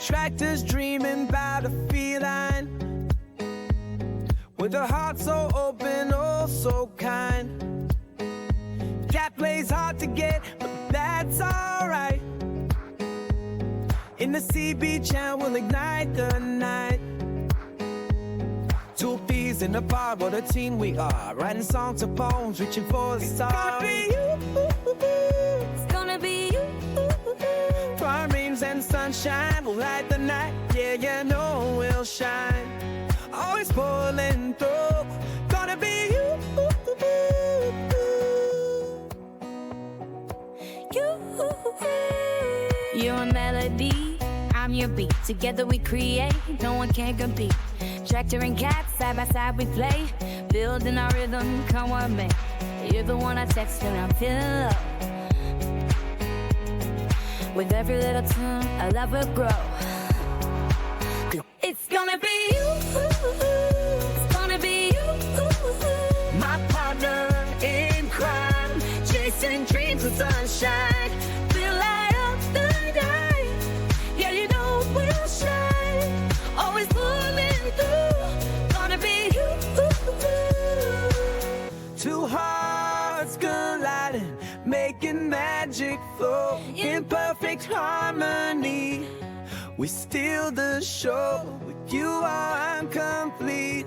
Tractors dreaming about a feline, with a heart so open, oh so kind. Cat plays hard to get, but that's alright. In the sea beach and we'll ignite the night. Two thieves in the bar, what a team we are. Writing songs and poems, reaching for the stars. It's gonna be you. It's gonna be you. Fire rains and sunshine will light the night. Yeah, you know we'll shine. Always pulling through. Gonna be you. You're a melody, I'm your beat. Together we create, no one can compete. Tractor and cat, side by side we play. Building our rhythm, come with me. You're the one I text when I'm feeling low. With every little tune, our love will grow. It's gonna be you. It's gonna be you. My partner in crime, chasing dreams of sunshine. We'll light up the night. Yeah, you know we'll shine. Always pulling through. Gonna be you. Two hearts colliding, making magic flow in perfect harmony. We steal the show. With you, I'm complete.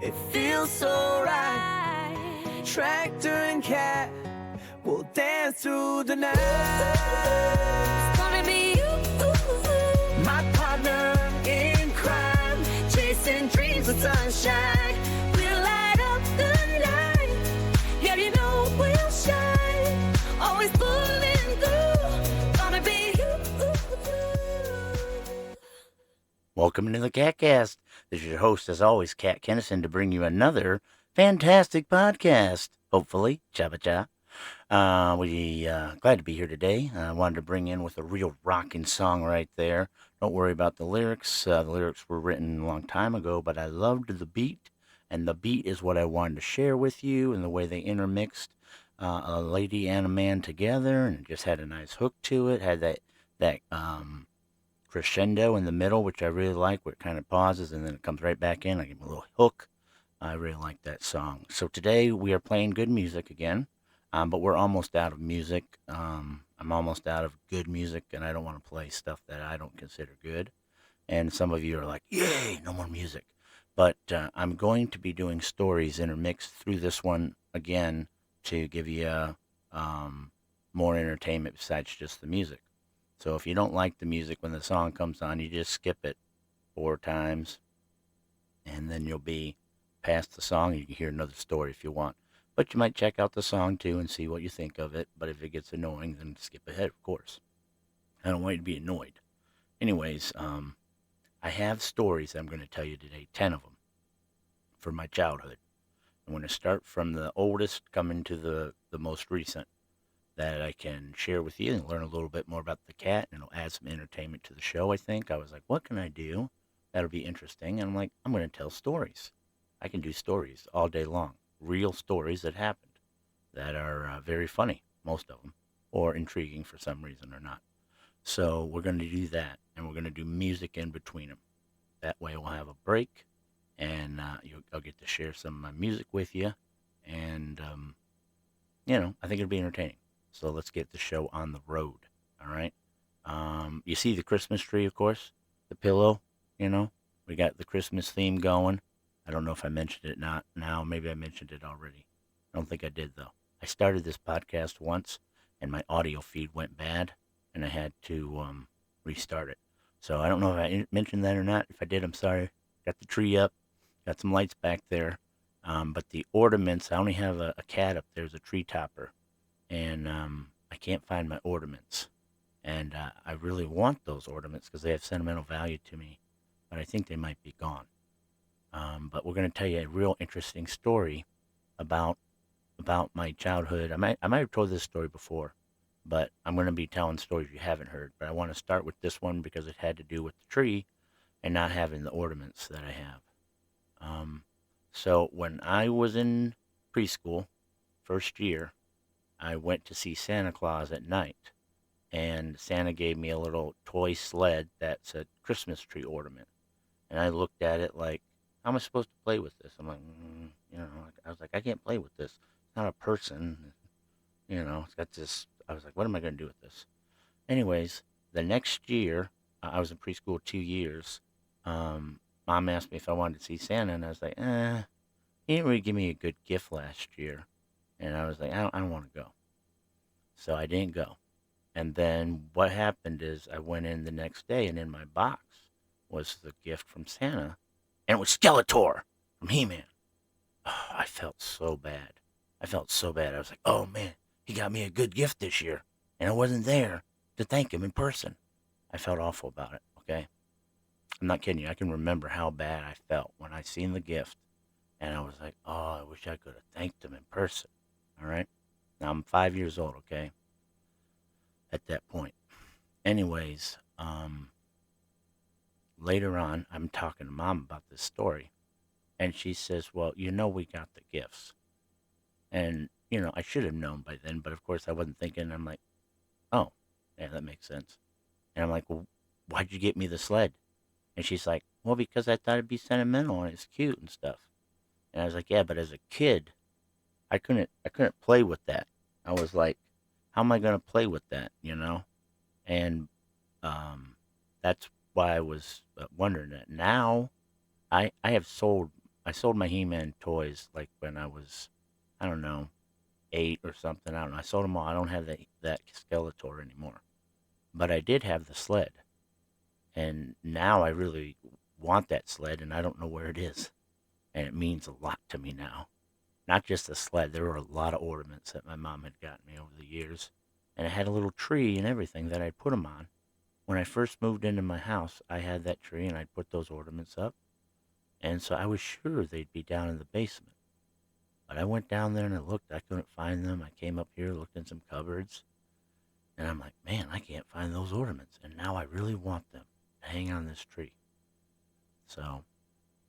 It feels so right. Tractor and cat will dance through the night. It's gonna be you. My partner in crime, chasing dreams of sunshine. We'll light up the night. Yeah, you know we'll shine. Always pulling through. Gonna be you. Welcome to the CatCast. This is your host, as always, Cat Kennison, to bring you another fantastic podcast. Hopefully, cha-ba-cha. Glad to be here today. I wanted to bring in with a real rocking song right there. Don't worry about the lyrics. The lyrics were written a long time ago, but I loved the beat, and the beat is what I wanted to share with you, and the way they intermixed a lady and a man together, and it just had a nice hook to it. Had that crescendo in the middle, which I really like, where it kind of pauses and then it comes right back in. I give it a little hook. I really like that song. So today we are playing good music again, but we're almost out of music. I'm almost out of good music, and I don't want to play stuff that I don't consider good. And some of you are like, yay, no more music. But I'm going to be doing stories intermixed through this one again to give you more entertainment besides just the music. So if you don't like the music when the song comes on, you just skip it 4 times, and then you'll be past the song. You can hear another story if you want. But you might check out the song too and see what you think of it. But if it gets annoying, then skip ahead, of course. I don't want you to be annoyed. Anyways, I have stories I'm going to tell you today, 10 of them, from my childhood. I'm going to start from the oldest, coming to the most recent, that I can share with you and learn a little bit more about the cat, and it'll add some entertainment to the show, I think. I was like, what can I do that'll be interesting? And I'm like, I'm going to tell stories. I can do stories all day long. Real stories that happened that are very funny, most of them, or intriguing for some reason or not. So we're going to do that, and we're going to do music in between them. That way we'll have a break, and I'll get to share some of my music with you, and, I think it'll be entertaining. So let's get the show on the road, all right? You see the Christmas tree, of course, the pillow, we got the Christmas theme going. I don't know if I mentioned it not now. Maybe I mentioned it already. I don't think I did, though. I started this podcast once, and my audio feed went bad, and I had to restart it. So I don't know if I mentioned that or not. If I did, I'm sorry. Got the tree up, got some lights back there. But the ornaments, I only have a cat up there as a tree topper. And I can't find my ornaments. And I really want those ornaments because they have sentimental value to me. But I think they might be gone. But we're going to tell you a real interesting story about my childhood. I might have told this story before, but I'm going to be telling stories you haven't heard. But I want to start with this one because it had to do with the tree and not having the ornaments that I have. So when I was in preschool, first year, I went to see Santa Claus at night, and Santa gave me a little toy sled that said Christmas tree ornament. And I looked at it like, how am I supposed to play with this? I'm like, I was like, I can't play with this. It's not a person. It's got this. I was like, what am I going to do with this? Anyways, the next year, I was in preschool 2 years. Mom asked me if I wanted to see Santa, and I was like, he didn't really give me a good gift last year. And I was like, I don't want to go. So I didn't go. And then what happened is I went in the next day, and in my box was the gift from Santa, and it was Skeletor from He-Man. Oh, I felt so bad. I was like, oh man, he got me a good gift this year, and I wasn't there to thank him in person. I felt awful about it, okay? I'm not kidding you. I can remember how bad I felt when I seen the gift, and I was like, oh, I wish I could have thanked him in person, all right? Now, I'm 5 years old, okay, at that point. Anyways, later on, I'm talking to Mom about this story, and she says, well, we got the gifts. And, I should have known by then, but of course I wasn't thinking. I'm like, oh, yeah, that makes sense. And I'm like, well, why'd you get me the sled? And she's like, well, because I thought it'd be sentimental and it's cute and stuff. And I was like, yeah, but as a kid, I couldn't play with that. I was like, how am I going to play with that, And that's why I was wondering that. Now, I sold my He-Man toys like when I was, I don't know, 8 or something. I don't know. I sold them all. I don't have that Skeletor anymore. But I did have the sled. And now I really want that sled, and I don't know where it is. And it means a lot to me now. Not just the sled. There were a lot of ornaments that my mom had gotten me over the years. And it had a little tree and everything that I put them on. When I first moved into my house, I had that tree, and I put those ornaments up. And so I was sure they'd be down in the basement. But I went down there and I looked. I couldn't find them. I came up here, looked in some cupboards. And I'm like, man, I can't find those ornaments. And now I really want them to hang on this tree. So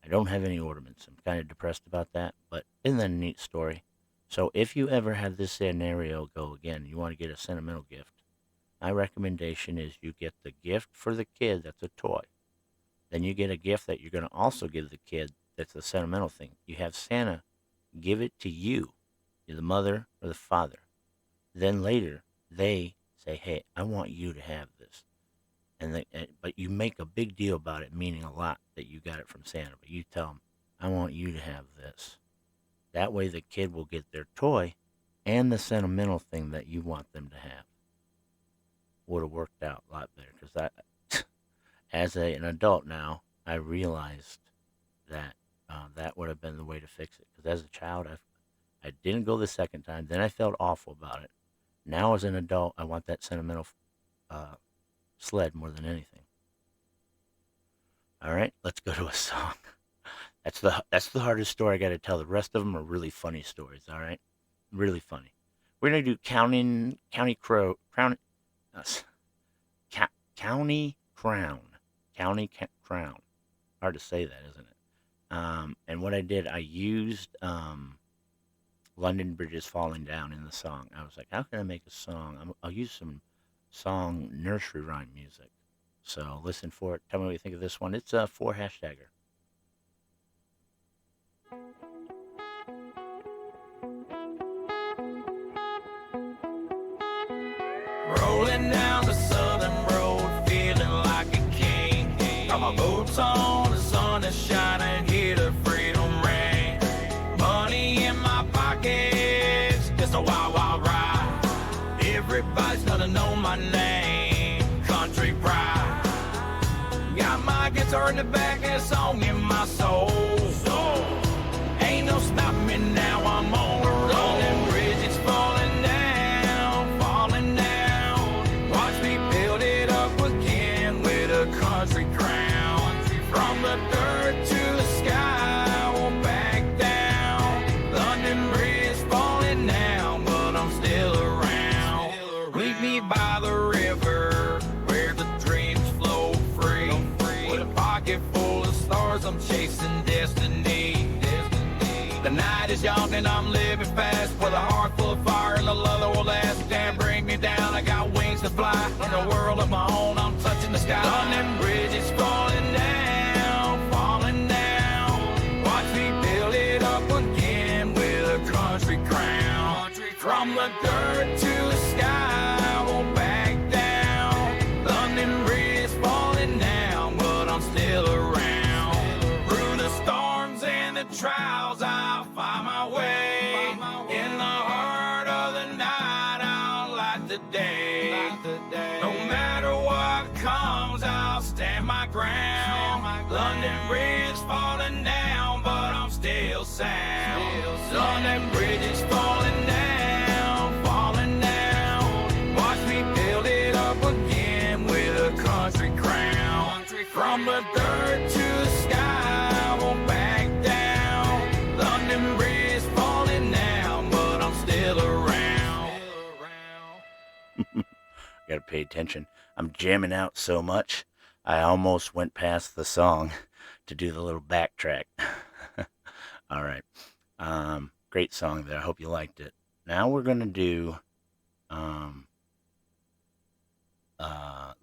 I don't have any ornaments. I'm kind of depressed about that. But isn't that a neat story? So if you ever have this scenario go again, you want to get a sentimental gift, my recommendation is you get the gift for the kid that's a toy. Then you get a gift that you're going to also give the kid that's the sentimental thing. You have Santa give it to you, the mother or the father. Then later, they say, hey, I want you to have this. But you make a big deal about it, meaning a lot that you got it from Santa. But you tell them, I want you to have this. That way the kid will get their toy and the sentimental thing that you want them to have. Would have worked out a lot better. Because as an adult now, I realized that that would have been the way to fix it. Because as a child, I didn't go the second time. Then I felt awful about it. Now as an adult, I want that sentimental sled more than anything. All right, let's go to a song. That's the hardest story I got to tell. The rest of them are really funny stories. All right, really funny. We're gonna do County Crown. Hard to say that, isn't it? And what I did, I used London Bridges Falling Down in the song. I was like, how can I make a song? I'll use some song nursery rhyme music. So listen for it. Tell me what you think of this one. It's a 4 hashtagger. Rolling down the southern road, feeling like a king. Got my boots on, the sun is shining, hear the freedom ring. Money in my pockets, just a wild, wild ride. Everybody's gonna know my name, country pride. Got my guitar in the back and a song in my soul. Ain't no stopping me now, I'm on the road. And bridges falling down, falling down. Watch me build it up again with a country crown. From the dirt to the sky, I won't back down. London Bridge falling down, but I'm still around. Meet me by the river, where the dreams flow free. With a pocket full of stars, I'm chasing destiny. The night is young and I'm living fast, with a heart full of fire and a love that will last. Can't bring me down, I got wings to fly. From the dirt to the sky, I won't back down. London Bridge falling down, but I'm still around. Through the storms and the trials, I'll find my way. In the heart of the night, I'll light the day. No matter what comes, I'll stand my ground. London Bridge falling down, but I'm still sound. London Bridge is falling down, falling down. Watch me build it up again with a country crown. From the dirt to the sky, I won't back down. London Bridge falling down, but I'm still around. Gotta pay attention. I'm jamming out so much, I almost went past the song to do the little backtrack. All right. Great song there. I hope you liked it. Now we're going to do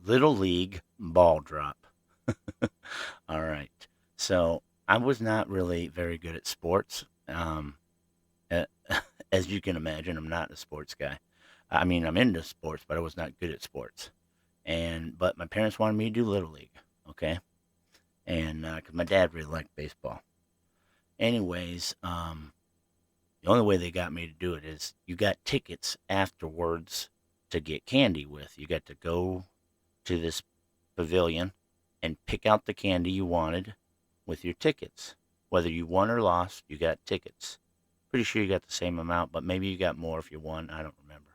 Little League Ball Drop. All right. So I was not really very good at sports. As you can imagine, I'm not a sports guy. I mean, I'm into sports, but I was not good at sports. But my parents wanted me to do Little League, okay? And because my dad really liked baseball. Anyways, the only way they got me to do it is you got tickets afterwards to get candy with. You got to go to this pavilion and pick out the candy you wanted with your tickets. Whether you won or lost, you got tickets. Pretty sure you got the same amount, but maybe you got more if you won. I don't remember.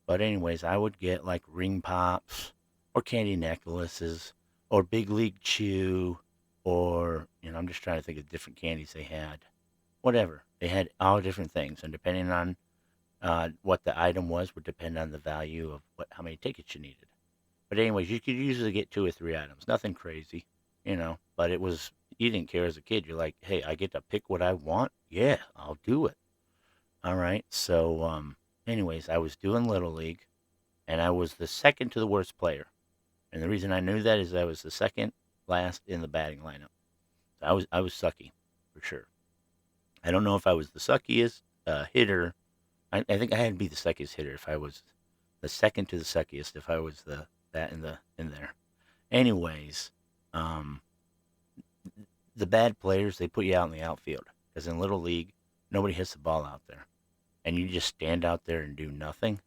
But anyways, I would get like ring pops or candy necklaces or Big League Chew or, I'm just trying to think of different candies they had. Whatever. They had all different things. And depending on what the item was would depend on the value of how many tickets you needed. But anyways, you could usually get 2 or 3 items. Nothing crazy, But you didn't care as a kid. You're like, hey, I get to pick what I want? Yeah, I'll do it. All right. So, anyways, I was doing Little League, and I was the second to the worst player. And the reason I knew that is I was the second last in the batting lineup. So I was sucky, for sure. I don't know if I was the suckiest hitter. I think I had to be the suckiest hitter if I was the second to the suckiest if I was that in there. Anyways, the bad players, they put you out in the outfield. Because in Little League, nobody hits the ball out there. And you just stand out there and do nothing.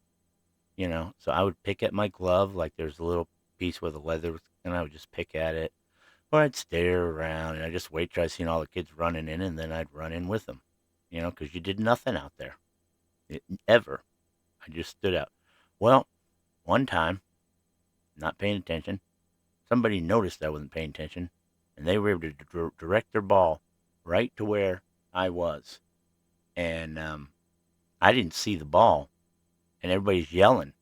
So I would pick at my glove, like there's a little piece with a leather, and I would just pick at it. Or I'd stare around, and I'd just wait till I seen all the kids running in, and then I'd run in with them. Because you did nothing out there. Ever. I just stood out. Well, one time, not paying attention, somebody noticed I wasn't paying attention, and they were able to direct their ball right to where I was. And I didn't see the ball, and everybody's yelling,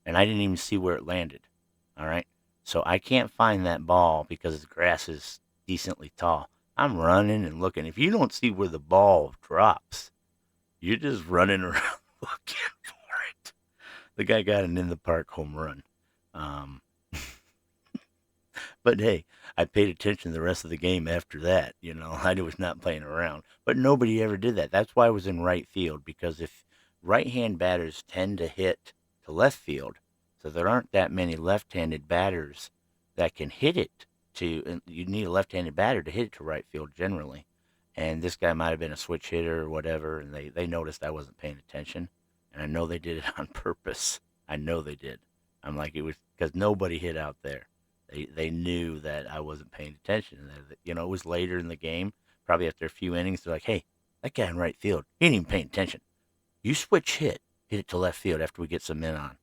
and I didn't even see where it landed. All right? So I can't find that ball because the grass is decently tall. I'm running and looking. If you don't see where the ball drops, you're just running around looking for it. The guy got an in-the-park home run. But hey, I paid attention the rest of the game after that. I was not playing around. But nobody ever did that. That's why I was in right field, because if right-hand batters tend to hit to left field, so there aren't that many left-handed batters that can hit it and you need a left-handed batter to hit it to right field generally. And this guy might have been a switch hitter or whatever, and they noticed I wasn't paying attention. And I know they did it on purpose. I know they did. I'm like, it was because nobody hit out there. They knew that I wasn't paying attention. And it was later in the game, probably after a few innings, they're like, hey, that guy in right field, he ain't even paying attention. You switch hit it to left field after we get some men on.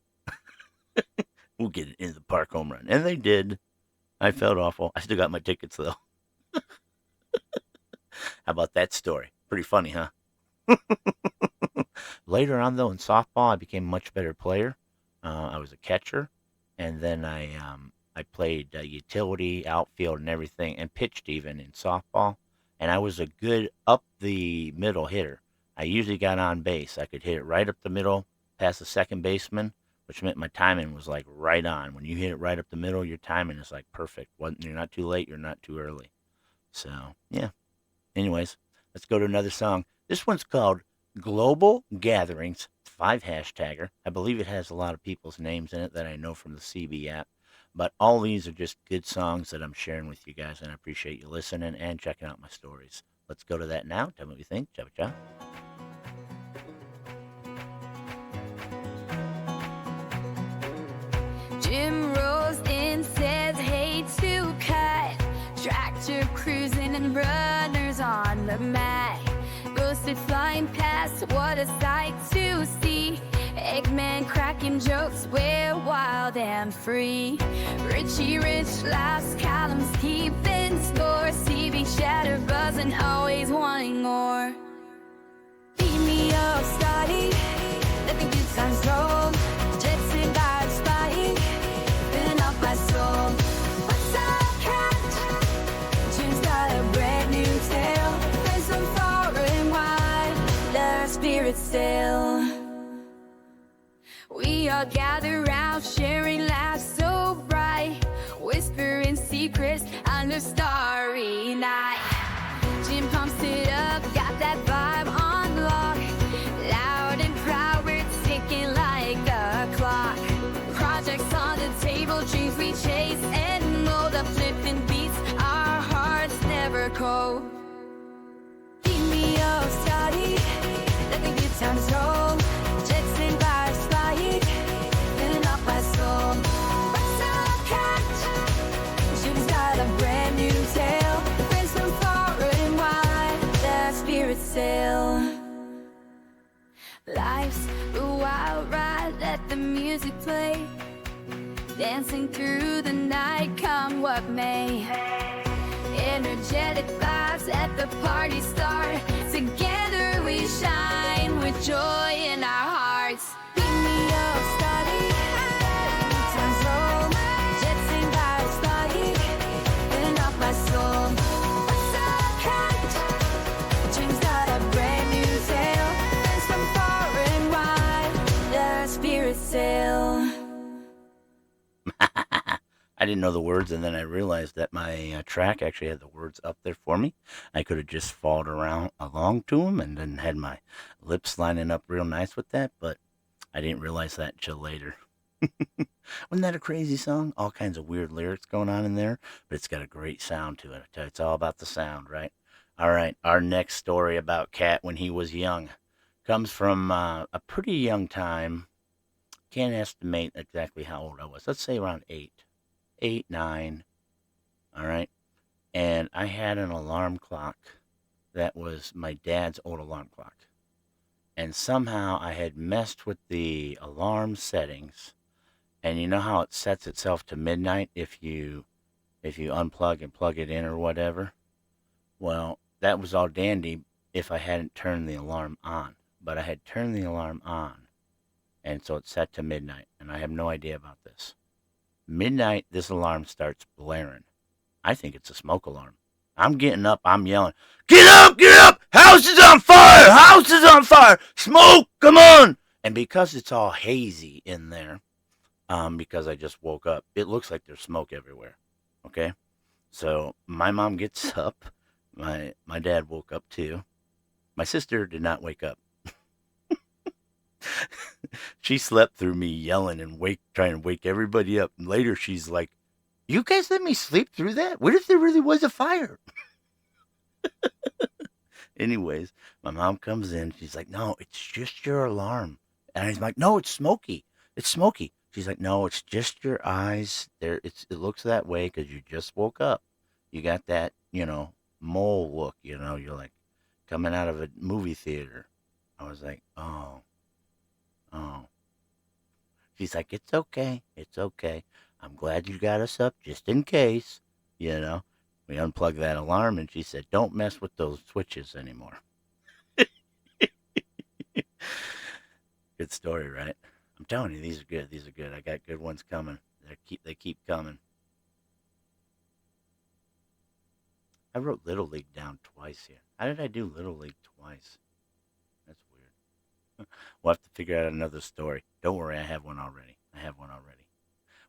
We'll get it into the park home run. And they did. I felt awful. I still got my tickets, though. How about that story? Pretty funny, huh? Later on, though, in softball, I became a much better player. I was a catcher, and then I played utility, outfield, and everything, and pitched even in softball. And I was a good up-the-middle hitter. I usually got on base. I could hit it right up the middle, past the second baseman, which meant my timing was like right on. When you hit it right up the middle, your timing is like perfect. You're not too late, you're not too early. So, yeah. Anyways, let's go to another song. This one's called Global Gatherings 5 hashtagger. I believe it has a lot of people's names in it that I know from the CB app. But all these are just good songs that I'm sharing with you guys, and I appreciate you listening and checking out my stories. Let's go to that now. Tell me what you think. Ciao, ciao. Jim rolls in, says hey to cut. Tractor cruising and runners on the mat. Ghosted flying past, what a sight to see. Eggman cracking jokes, we're wild and free. Richie Rich laughs, columns keeping score. CB shatter buzzing, always wanting more. Beat me up, Scotty, let the good times roll. Jets and vibes flying, filling up my soul. What's up, cat? Jim's got a brand new tale. Friends from far and wide, let our spirits sail. We all gather round, sharing laughs so bright, whispering secrets under starry night. Jim pumps it up, got that vibe on lock. Loud and proud, we're ticking like the clock. Projects on the table, dreams we chase and mold up, flipping beats, our hearts never cold. Beat me up, Scotty, let the good times roll. Jets and vibes flying, filling up my soul. What's up, cat? Jim's got a brand new tale. Friends from far and wide, their spirits sail. Life's a wild ride, let the music play. Dancing through the night, come what may. Energetic vibes at the party start. Together we shine with joy in our hearts. Beat me up, Scotty, good times roll. Jets and vibes flying, filling up my soul. What's up, cat? Jim's got a brand new tale. Friends from far and wide, their spirits sail. I didn't know the words, and then I realized that my track actually had the words up there for me. I could have just followed around along to them and then had my lips lining up real nice with that, but I didn't realize that until later. Wasn't that a crazy song? All kinds of weird lyrics going on in there, but it's got a great sound to it. I tell you, it's all about the sound, right? All right, our next story about Cat when he was young comes from a pretty young time. Can't estimate exactly how old I was. Let's say around 8, 9. All right. And I had an alarm clock that was my dad's old alarm clock. And somehow I had messed with the alarm settings. And you know how it sets itself to midnight if you unplug and plug it in or whatever? Well, that was all dandy if I hadn't turned the alarm on. But I had turned the alarm on. And so it's set to midnight. And I have no idea about this. Midnight, this alarm starts blaring. I think it's a smoke alarm. I'm getting up, I'm yelling, get up, get up! House is on fire! House is on fire! Smoke, come on! And because it's all hazy in there, because I just woke up, it looks like there's smoke everywhere. Okay? So my mom gets up. My dad woke up too. My sister did not wake up. She slept through me yelling and trying to wake everybody up. And later she's like, you guys let me sleep through that? What if there really was a fire? Anyways, my mom comes in. She's like, no, it's just your alarm. And I'm like, no, it's smoky. It's smoky. She's like, no, it's just your eyes. It looks that way because you just woke up. You got that, mole look, you're like coming out of a movie theater. I was like, oh. She's like, it's okay. It's okay. I'm glad you got us up just in case, We unplugged that alarm and she said, don't mess with those switches anymore. Good story, right? I'm telling you, these are good. These are good. I got good ones coming. They keep coming. I wrote Little League down twice here. How did I do Little League twice? That's weird. We'll have to figure out another story. Don't worry, I have one already.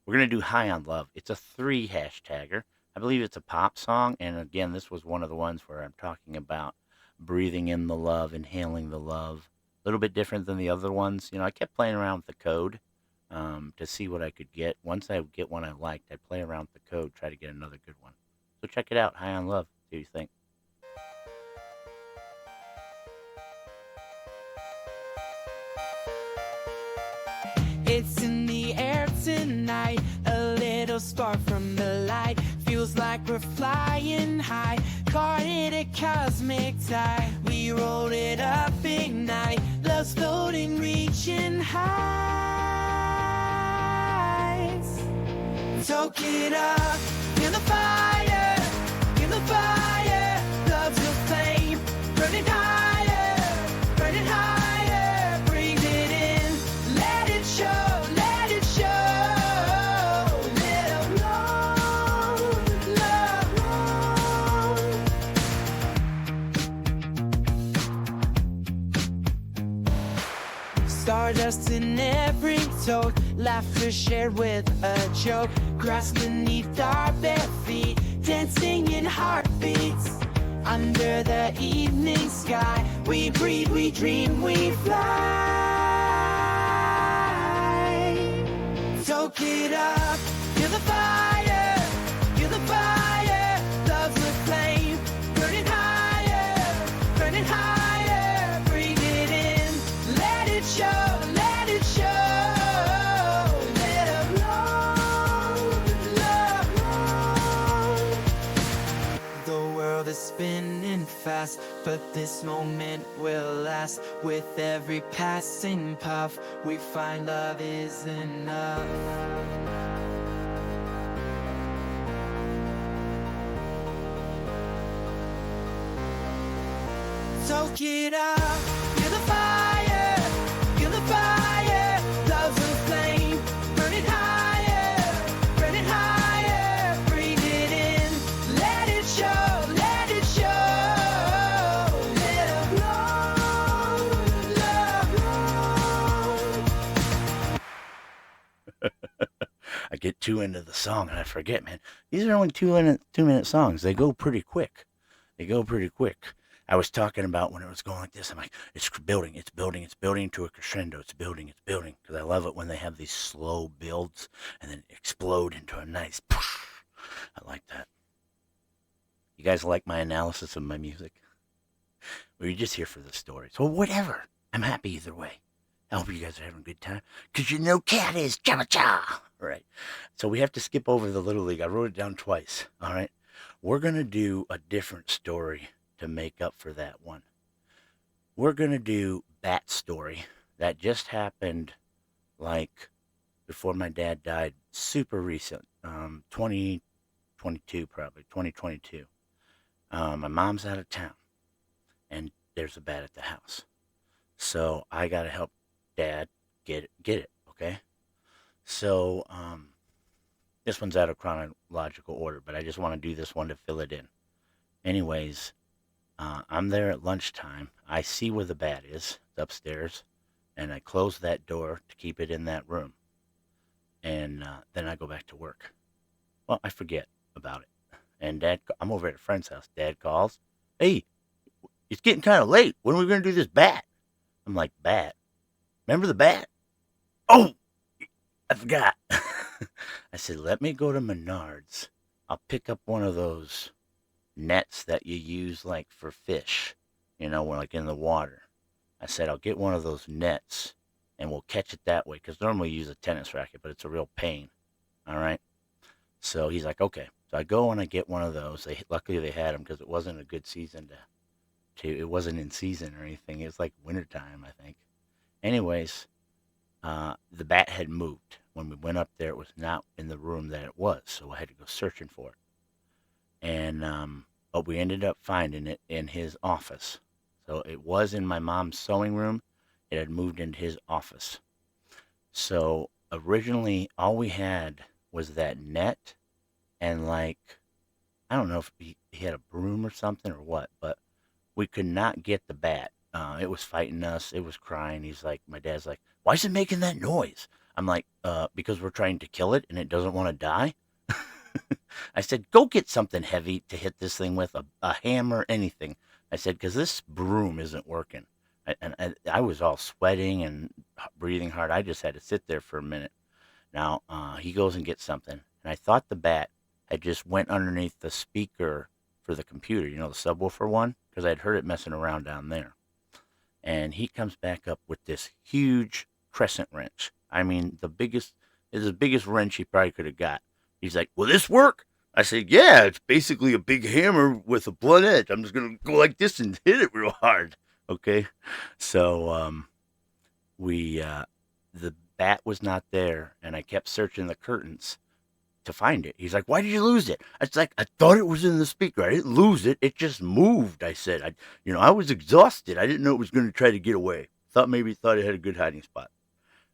We're going to do High on Love. It's a 3 hashtagger. I believe it's a pop song. And again, this was one of the ones where I'm talking about breathing in the love, inhaling the love, little bit different than the other ones. I kept playing around with the code to see what I could get. Once I get one I liked, I'd play around with the code, try to get another good one. So check it out, High on Love. See what you think. It's in the air tonight, a little spark from the light. Feels like we're flying high, caught in a cosmic tide. We rolled it up, ignite, love's floating, reaching heights. Soak it up, feel the fire, love's a flame, burning higher, breathe it in, let it show, let it love. Stardust in every toke, laughter shared with a joke, grass beneath our bare feet, dancing in heartbeats. Under the evening sky, we breathe, we dream, we fly. Soak it up, feel the fire, love's a flame, burning higher, breathe it in, let it show, let it show. Is spinning fast, but this moment will last. With every passing puff, we find love is enough. Soak it up, feel the fire, love's a flame, burning higher, breathe it in, let it show, let it show. I get too into the song and I forget, man. These are only 2-minute songs. They go pretty quick. I was talking about when it was going like this. I'm like, it's building to a crescendo. It's building. Because I love it when they have these slow builds and then explode into a nice poof. I like that. You guys like my analysis of my music? Or are you just here for the stories? Well, whatever. I'm happy either way. I hope you guys are having a good time. Because you know cat is cha-cha. All right. So we have to skip over the Little League. I wrote it down twice. All right. We're going to do a different story to make up for that one. We're going to do Bat Story. That just happened like before my dad died. Super recent. 2022 probably. 2022. My mom's out of town. And there's a bat at the house. So I got to help Dad get it, okay? So this one's out of chronological order, but I just want to do this one to fill it in. Anyways, I'm there at lunchtime. I see where the bat is. It's upstairs. And I close that door to keep it in that room. And then I go back to work. Well, I forget about it. And I'm over at a friend's house. Dad calls. Hey, it's getting kind of late. When are we going to do this bat? I'm like, bat? Remember the bat? Oh, I forgot. I said, let me go to Menards. I'll pick up one of those nets that you use like for fish, like in the water. I said, I'll get one of those nets and we'll catch it that way. Because normally you use a tennis racket, but it's a real pain. All right. So he's like, okay. So I go and I get one of those. Luckily they had them because it wasn't a good season it wasn't in season or anything. It was like wintertime, I think. Anyways, the bat had moved. When we went up there, it was not in the room that it was, so I had to go searching for it. And but we ended up finding it in his office. So it was in my mom's sewing room. It had moved into his office. So originally, all we had was that net and I don't know if he had a broom or something or what, but we could not get the bat. It was fighting us. It was crying. My dad's like, why is it making that noise? I'm like, because we're trying to kill it and it doesn't want to die. I said, go get something heavy to hit this thing with, a hammer, anything. I said, because this broom isn't working. I was all sweating and breathing hard. I just had to sit there for a minute. Now, he goes and gets something, and I thought the bat had just went underneath the speaker for the computer, the subwoofer one, because I'd heard it messing around down there. And he comes back up with this huge crescent wrench. I mean, it's the biggest wrench he probably could have got. He's like, "Will this work?" I said, "Yeah, it's basically a big hammer with a blunt edge. I'm just gonna go like this and hit it real hard." Okay, so we the bat was not there, and I kept searching the curtains to find it. He's like, "Why did you lose it?" I was like, "I thought it was in the speaker. I didn't lose it. It just moved." I said, I was exhausted. I didn't know it was going to try to get away. Maybe it thought it had a good hiding spot."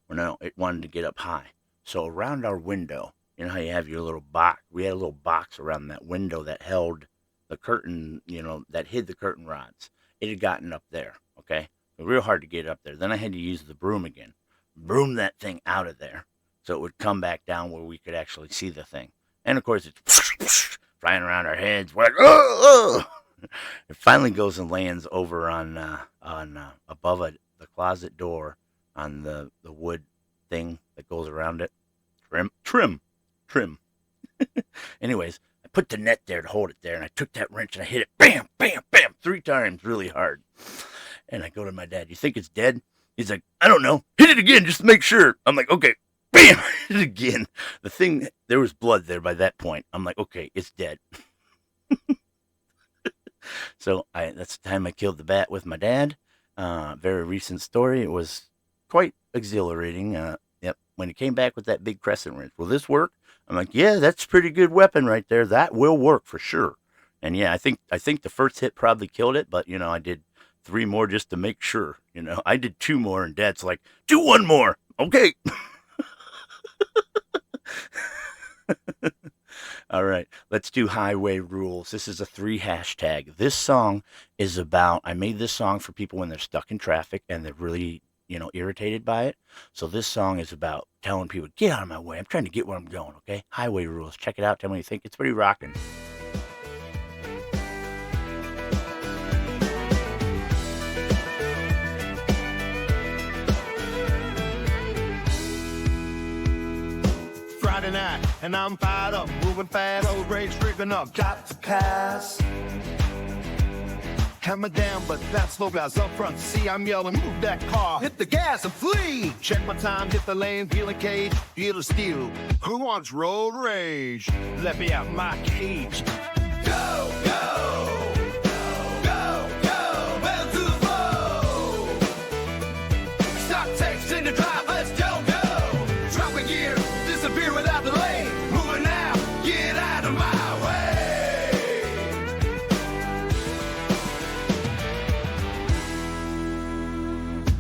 Well, no, it wanted to get up high. So around our window, you know how you have your little box? We had a little box around that window that held the curtain, that hid the curtain rods. It had gotten up there, okay? Real hard to get up there. Then I had to use the broom again. Broom that thing out of there so it would come back down where we could actually see the thing. And of course, it's flying around our heads. We're like, oh, oh. It finally goes and lands over on above the closet door on the wood thing that goes around it. Trim. Anyways, I put the net there to hold it there, and I took that wrench and I hit it, bam, bam, bam, 3 times really hard. And I go to my dad, "You think it's dead?" He's like, "I don't know. Hit it again just to make sure." I'm like, "Okay." Bam! Hit it again. The thing, there was blood there by that point. I'm like, "Okay, it's dead." So that's the time I killed the bat with my dad. Very recent story. It was quite exhilarating. Yep. When he came back with that big crescent wrench, "Will this work?" I'm like, "Yeah, that's a pretty good weapon right there. That will work for sure." And yeah, I think the first hit probably killed it, but I did 3 more just to make sure. I did 2 more, and Dad's like, "Do 1 more." Okay. All right, let's do highway rules. This is a 3 hashtag. This song is about, I made this song for people when they're stuck in traffic and they're really, irritated by it. So this song is about telling people, "Get out of my way. I'm trying to get where I'm going." Okay. Highway rules. Check it out. Tell me what you think. It's pretty rocking. Friday night, and I'm fired up, moving fast, road rage creeping up, got to pass. Hammer down, but that's slow guys up front. See, I'm yelling, "Move that car, hit the gas and flee." Check my time, hit the lane, feel a cage, feel the steel. Who wants road rage? Let me out my cage. Go, go, go, go, well to the flow. Stop, texting the drive, let's go, go. Drop a gear, disappear without delay. Moving now, get out of my way.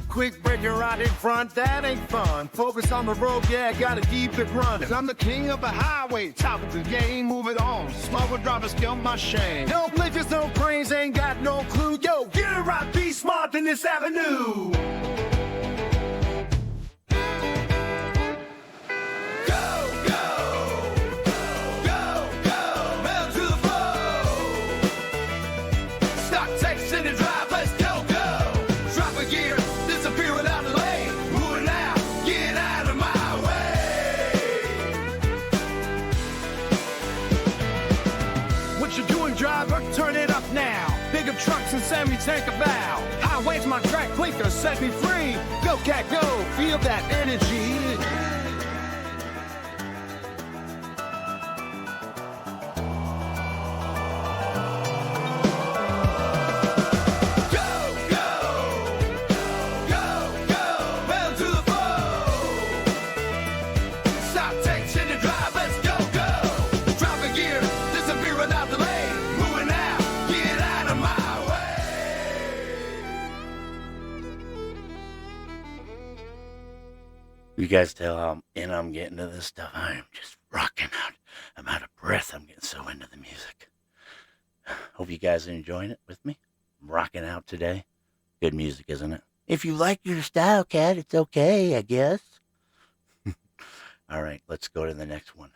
Quick breaking right in front, that ain't fun. Focus on the road, yeah, gotta keep it running. I'm the king of the highway, top of the game, move it on. Slower drivers kill my shame. No glitches, no cranes, ain't got no clue. Yo, get it right, be smart in this avenue. Driver, turn it up now. Big up trucks and semi-tank a bow. Highway's my track, blinker, set me free. Go, cat, go, feel that energy. You guys tell how in I'm getting to this stuff. I am just rocking out. I'm out of breath. I'm getting so into the music. Hope you guys are enjoying it with me. I'm rocking out today. Good music, isn't it? If you like your style, Cat, it's okay, I guess. All right, let's go to the next one.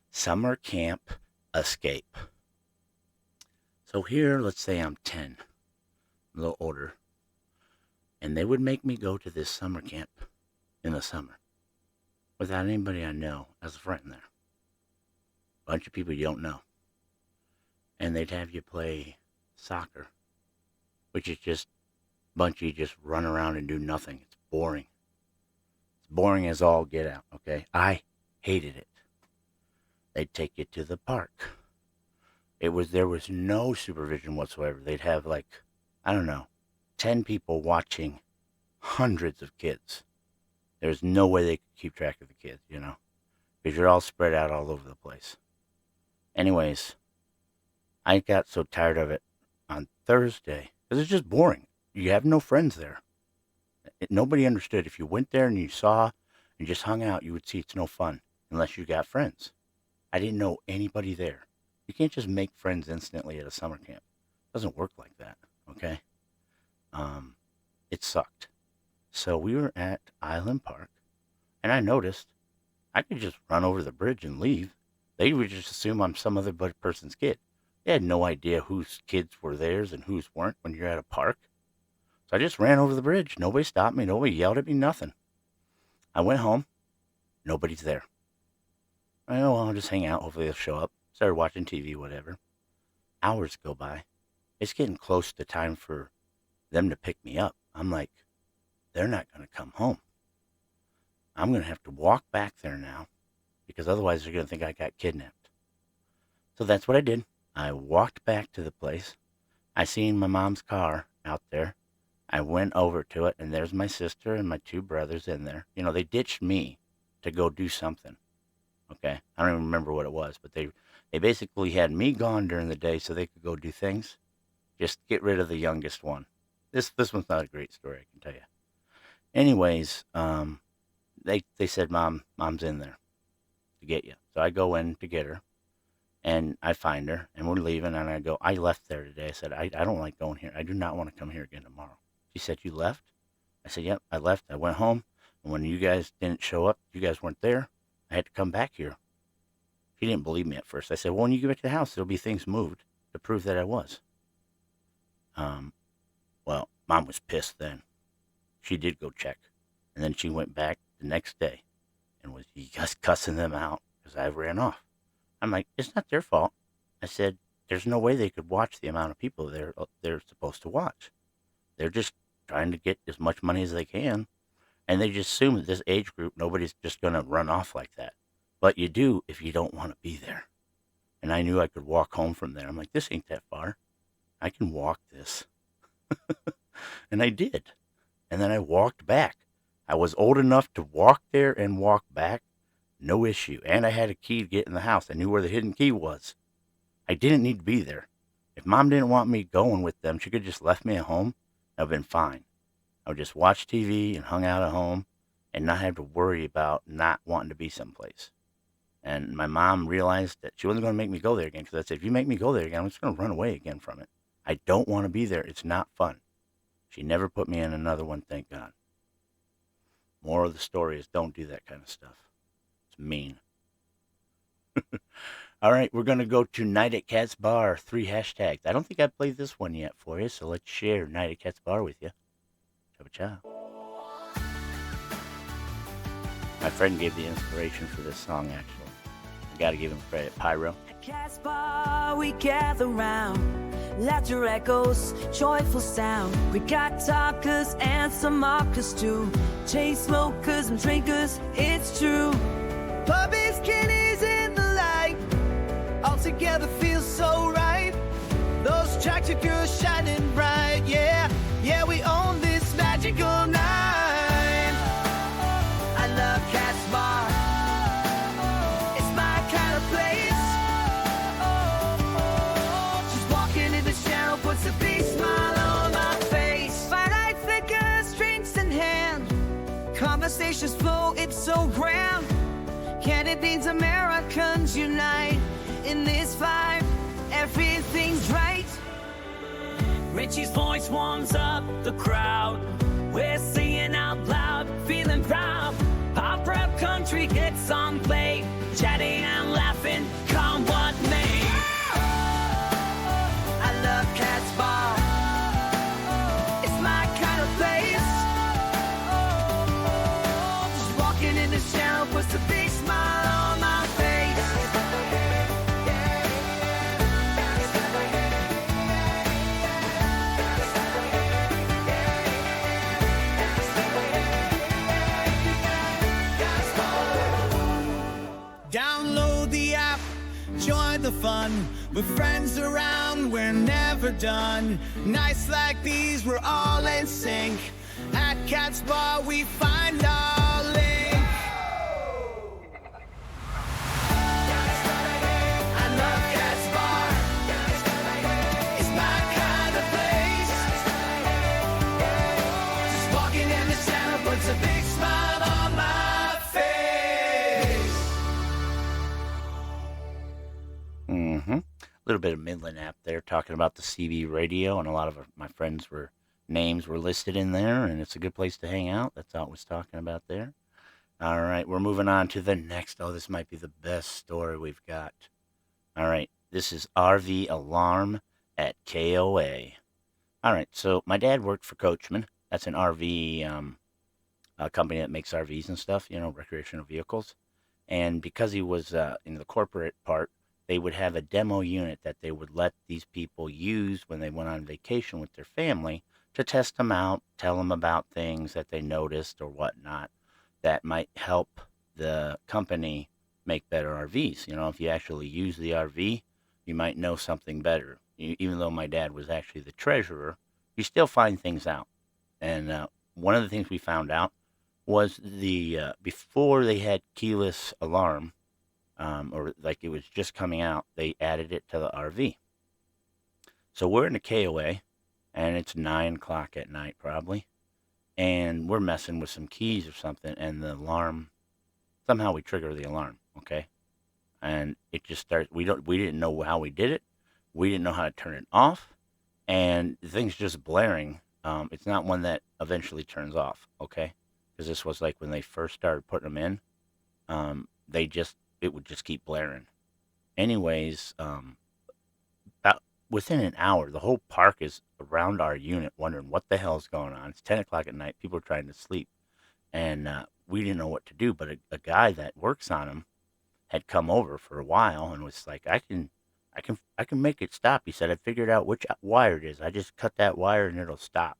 Summer Camp Escape. So here, let's say I'm 10, a little older. And they would make me go to this summer camp in the summer without anybody I know as a friend there. Bunch of people you don't know. And they'd have you play soccer, which is just a bunch of you just run around and do nothing. It's boring. It's boring as all get out, okay? I hated it. They'd take you to the park. There was no supervision whatsoever. They'd have 10 people watching hundreds of kids. There's no way they could keep track of the kids, because you're all spread out all over the place. Anyways, I got so tired of it on Thursday because it's just boring. You have no friends there. Nobody understood. If you went there and you saw and just hung out, you would see it's no fun unless you got friends. I didn't know anybody there. You can't just make friends instantly at a summer camp. It doesn't work like that, okay? It sucked. So we were at Island Park, and I noticed I could just run over the bridge and leave. They would just assume I'm some other person's kid. They had no idea whose kids were theirs and whose weren't when you're at a park. So I just ran over the bridge. Nobody stopped me. Nobody yelled at me, nothing. I went home. Nobody's there. I know, I'll just hang out. Hopefully they'll show up. Started watching TV, whatever. Hours go by. It's getting close to time for them to pick me up. I'm like, they're not going to come home. I'm going to have to walk back there now because otherwise they're going to think I got kidnapped. So that's what I did. I walked back to the place. I seen my mom's car out there. I went over to it, and there's my sister and my two brothers in there. They ditched me to go do something. Okay? I don't even remember what it was, but they basically had me gone during the day so they could go do things. Just get rid of the youngest one. This one's not a great story, I can tell you. Anyways, they said, Mom's in there to get you. So I go in to get her, and I find her, and we're leaving, and I go, I left there today. I said, I don't like going here. I do not want to come here again tomorrow. She said, you left? I said, yep, I left. I went home, and when you guys didn't show up, you guys weren't there, I had to come back here. She didn't believe me at first. I said, well, when you get back to the house, there'll be things moved to prove that I was. Well, Mom was pissed then. She did go check. And then she went back the next day and was just cussing them out because I ran off. I'm like, it's not their fault. I said, there's no way they could watch the amount of people they're supposed to watch. They're just trying to get as much money as they can. And they just assume that this age group, nobody's just going to run off like that. But you do if you don't want to be there. And I knew I could walk home from there. I'm like, this ain't that far. I can walk this. And I did. And then I walked back. I was old enough to walk there and walk back. No issue. And I had a key to get in the house. I knew where the hidden key was. I didn't need to be there. If Mom didn't want me going with them, she could have just left me at home. I'd have been fine. I would just watch TV and hung out at home and not have to worry about not wanting to be someplace. And my mom realized that she wasn't going to make me go there again because I said, if you make me go there again, I'm just going to run away again from it. I don't want to be there. It's not fun. She never put me in another one, thank God. Moral of the story is don't do that kind of stuff. It's mean. All right, we're going to go to Night at Cat's Bar, 3 hashtags. I don't think I played this one yet for you, so let's share Night at Cat's Bar with you. Ciao, ciao. My friend gave the inspiration for this song, actually. I got to give him credit. Pyro. At Cat's Bar, we gather round. Laughter echoes, joyful sound. We got talkers and some mockers too. Chain smokers and drinkers, it's true. Puppies, kitties in the light. All together feels so right. Those tractor girls shining bright. Yeah, yeah, we own this magical night. I love Cat's Bar. It's my kind of place. Just walking in the shadow puts a big smile on my face. Firelight flickers, drinks in hand. Conversations flow, it's so grand. Candy beans, Americans unite. In this vibe, everything's right. Richie's voice warms up the crowd. We're singing out loud, feeling proud. Pop rap country hits on play. Chatting and laughing, come what may. I love Cat's Bar. It's my kind of place. the fun. With friends around, we're never done. Nights like these, we're all in sync. At Cat's Bar, we find our link. I love Cat's Bar. It's my kind of place. Just walking in the center puts a big smile on my face. Mm-hmm. A little bit of Midland app there talking about the CB radio, and a lot of my friends were names were listed in there, and it's a good place to hang out. That's all it was talking about there. All right, we're moving on to the next. Oh, this might be the best story we've got. All right, this is RV alarm at K.O.A. All right, so my dad worked for Coachman. That's an RV a company that makes RVs and stuff, recreational vehicles. And because he was in the corporate part, they would have a demo unit that they would let these people use when they went on vacation with their family to test them out, tell them about things that they noticed or whatnot that might help the company make better RVs. If you actually use the RV, you might know something better. Even though my dad was actually the treasurer, you still find things out. And one of the things we found out was before they had keyless alarm, or like it was just coming out, they added it to the RV. So we're in the K.O.A., and it's 9 o'clock at night probably, and we're messing with some keys or something, and the alarm, somehow we trigger the alarm, okay? And it just starts, we didn't know how we did it, we didn't know how to turn it off, and the thing's just blaring. It's not one that eventually turns off, okay? Because this was like when they first started putting them in, it would just keep blaring. Anyways, about within an hour, the whole park is around our unit wondering what the hell is going on. It's 10 o'clock at night. People are trying to sleep. And we didn't know what to do. But a guy that works on them had come over for a while and was like, I can make it stop. He said, I figured out which wire it is. I just cut that wire and it'll stop.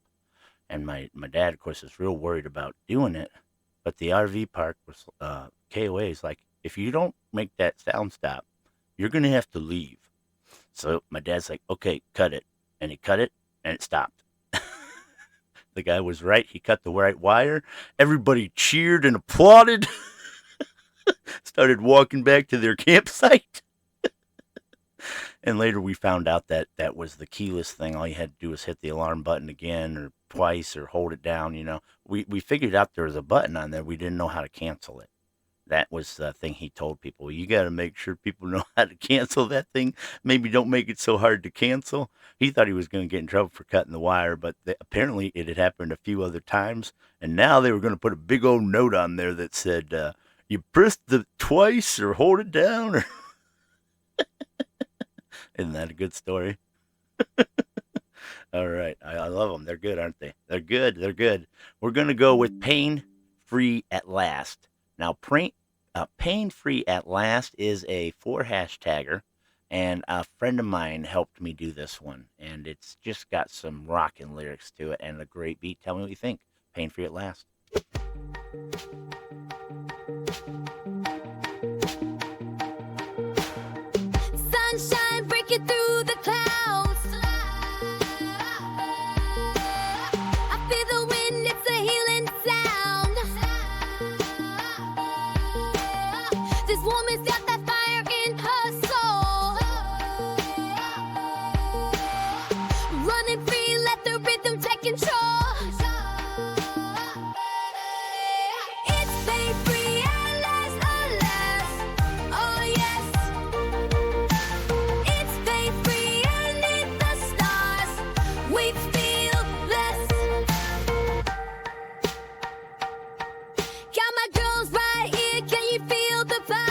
And my dad, of course, is real worried about doing it. But the RV park was, K.O.A. is like, if you don't make that sound stop, you're going to have to leave. So my dad's like, okay, cut it. And he cut it, and it stopped. The guy was right. He cut the right wire. Everybody cheered and applauded. Started walking back to their campsite. And later we found out that that was the keyless thing. All you had to do was hit the alarm button again or twice or hold it down, We figured out there was a button on there. We didn't know how to cancel it. That was the thing he told people. You got to make sure people know how to cancel that thing. Maybe don't make it so hard to cancel. He thought he was going to get in trouble for cutting the wire, but apparently it had happened a few other times. And now they were going to put a big old note on there that said, you press the twice or hold it down. Or Isn't that a good story? All right. I love them. They're good, aren't they? They're good. They're good. We're going to go with Pain Free at Last. Now, Pain Free at Last is a 4 hashtagger, and a friend of mine helped me do this one, and it's just got some rockin' lyrics to it and a great beat. Tell me what you think. Pain Free at Last. Sunshine breaking through the clouds. I feel the wind, it's a healing sound. This woman's got that fire in her soul. Running free, let the rhythm take control. It's pain free at last, alas. Oh yes. It's pain free underneath the stars. We feel blessed. Got my girls right here. Can you feel the vibe?